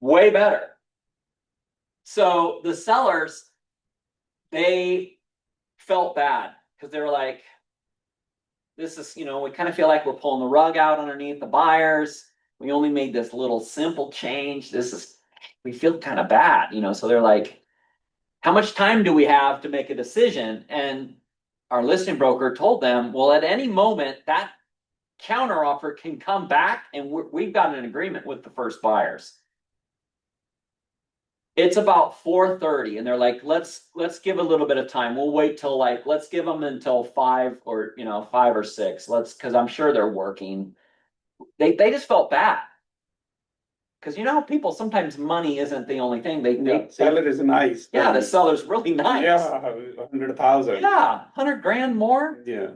[SPEAKER 1] way better. So the sellers, they felt bad because they were like, this is, we kind of feel like we're pulling the rug out underneath the buyers. We only made this little simple change. We feel kind of bad, so they're like, how much time do we have to make a decision? And our listing broker told them, well, at any moment that counter offer can come back, and we've got an agreement with the first buyers. It's about 4:30, and they're like, let's give a little bit of time. We'll wait till let's give them until 5 or 5 or 6. Because I'm sure they're working. They just felt bad. Because people, sometimes money isn't the only thing.
[SPEAKER 7] Seller is nice.
[SPEAKER 1] Yeah, the seller's really nice.
[SPEAKER 7] Yeah, 100,000.
[SPEAKER 1] Yeah, $100,000 more.
[SPEAKER 7] Yeah.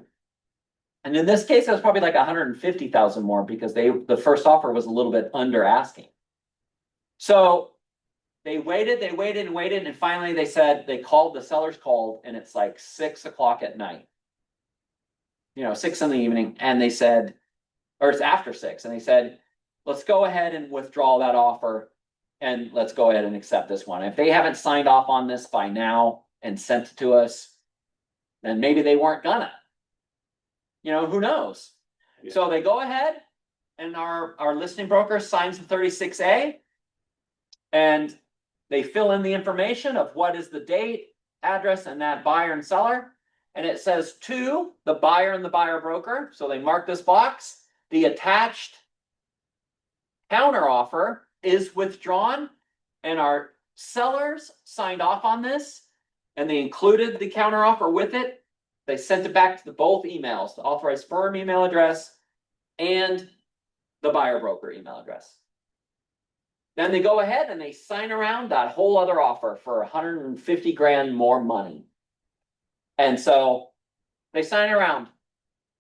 [SPEAKER 1] And in this case, it was probably like 150,000 more because the first offer was a little bit under asking. So they waited, and finally the sellers called, and it's like 6 o'clock at night. 6 in the evening, and they said, or it's after 6, and they said, let's go ahead and withdraw that offer, and let's go ahead and accept this one. If they haven't signed off on this by now and sent it to us, then maybe they weren't gonna. Who knows? Yeah. So they go ahead, and our listing broker signs the 36A, and they fill in the information of what is the date, address, and that buyer and seller. And it says to the buyer and the buyer broker. So they mark this box. The attached counter offer is withdrawn, and our sellers signed off on this, and they included the counter offer with it. They sent it back to both emails, the authorized firm email address and the buyer broker email address. Then they go ahead and they sign around that whole other offer for $150,000 more money. And so they sign around.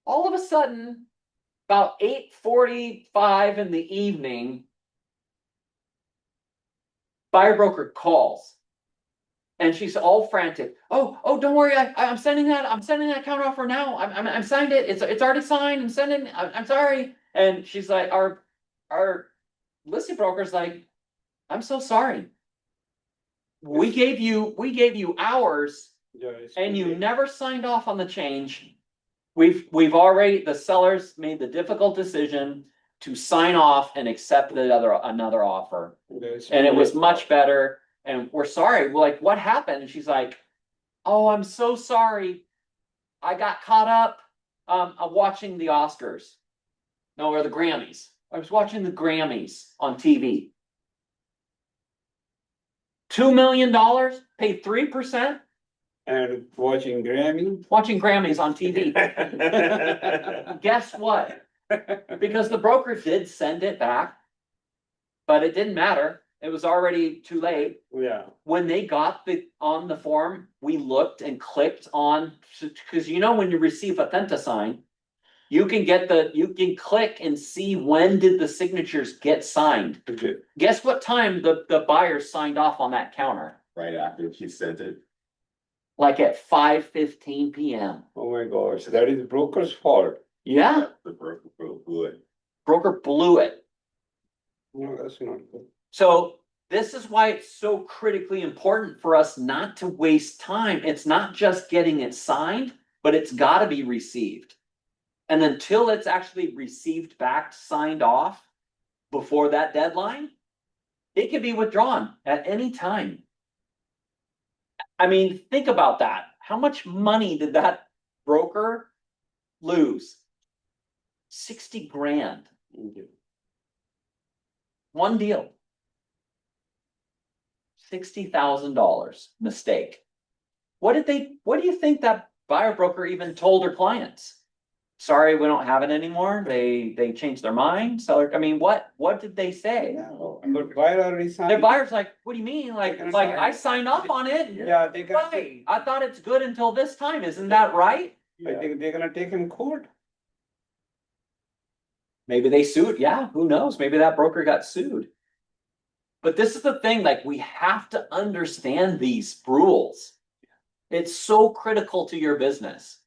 [SPEAKER 1] All of a sudden, about 8:45 in the evening, buyer broker calls. And she's all frantic. Oh, don't worry. I'm sending that counter offer now. I'm signed it. It's already signed. I'm sending. I'm sorry. And she's like, our listing broker's like, I'm so sorry. We gave you hours
[SPEAKER 7] Yeah, it's
[SPEAKER 1] and you
[SPEAKER 7] okay.
[SPEAKER 1] never signed off on the change. We've already, the sellers made the difficult decision to sign off and accept another offer.
[SPEAKER 7] Yeah, it's
[SPEAKER 1] And it
[SPEAKER 7] okay.
[SPEAKER 1] was much better. And we're sorry. We're like, what happened? And she's like, oh, I'm so sorry. I got caught up watching the Oscars. No, or the Grammys. I was watching the Grammys on TV. $2 million, paid 3%,
[SPEAKER 7] And watching Grammy.
[SPEAKER 1] watching Grammys on TV. Guess what? Because the broker did send it back, but it didn't matter. It was already too late.
[SPEAKER 7] Yeah,
[SPEAKER 1] When they got on the form, we looked and clicked on, because you know when you receive Authentisign, you can click and see when did the signatures get signed.
[SPEAKER 7] okay.
[SPEAKER 1] Guess what time the buyer signed off on that counter?
[SPEAKER 5] Right after she sent it.
[SPEAKER 1] Like at 5:15 p.m.
[SPEAKER 7] Oh my gosh, that is broker's fault.
[SPEAKER 1] Yeah,
[SPEAKER 5] The broker blew it.
[SPEAKER 1] broker blew it.
[SPEAKER 7] No, that's not good.
[SPEAKER 1] So this is why it's so critically important for us not to waste time. It's not just getting it signed, but it's got to be received. And until it's actually received back, signed off before that deadline, it can be withdrawn at any time. I mean, think about that. How much money did that broker lose? 60 grand.
[SPEAKER 7] Okay.
[SPEAKER 1] One deal. $60,000 mistake. What do you think that buyer broker even told her clients? Sorry, we don't have it anymore. They changed their mind. Seller, I mean, what did they say?
[SPEAKER 7] Yeah, but buyer already signed.
[SPEAKER 1] Their buyer's like, what do you mean? Like I signed off on it.
[SPEAKER 7] Yeah, they can.
[SPEAKER 1] Right. I thought it's good until this time. Isn't that right?
[SPEAKER 7] I think they're gonna take him court.
[SPEAKER 1] Maybe they sued. Yeah, who knows? Maybe that broker got sued. But this is the thing, like we have to understand these rules. It's so critical to your business.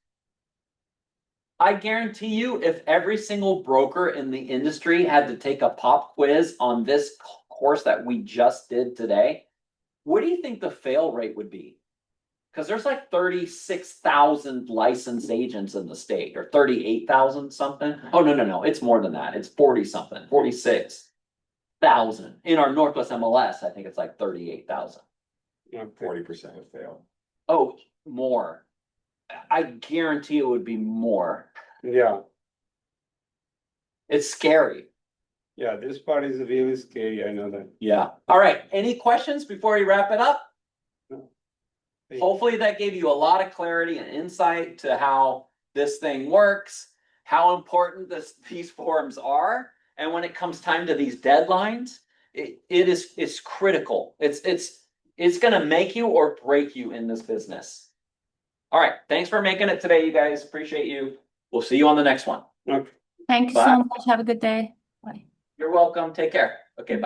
[SPEAKER 1] I guarantee you, if every single broker in the industry had to take a pop quiz on this course that we just did today, what do you think the fail rate would be? Because there's like 36,000 licensed agents in the state, or 38,000 something. Oh, no, it's more than that. It's 40 something, 46,000. In our Northwest MLS, I think it's like 38,000.
[SPEAKER 5] 40% have failed.
[SPEAKER 1] Oh, more. I guarantee it would be more.
[SPEAKER 7] Yeah,
[SPEAKER 1] It's scary.
[SPEAKER 7] yeah, this part is really scary, I know that.
[SPEAKER 1] Yeah. All right. Any questions before we wrap it up?
[SPEAKER 7] No.
[SPEAKER 1] Hopefully that gave you a lot of clarity and insight to how this thing works, how important these forms are. And when it comes time to these deadlines, it's critical. It's going to make you or break you in this business. All right. Thanks for making it today, you guys. Appreciate you. We'll see you on the next one.
[SPEAKER 7] Okay.
[SPEAKER 3] Thank you
[SPEAKER 1] Bye.
[SPEAKER 3] so much. Have a good day. Bye.
[SPEAKER 1] You're welcome. Take care. Okay, bye.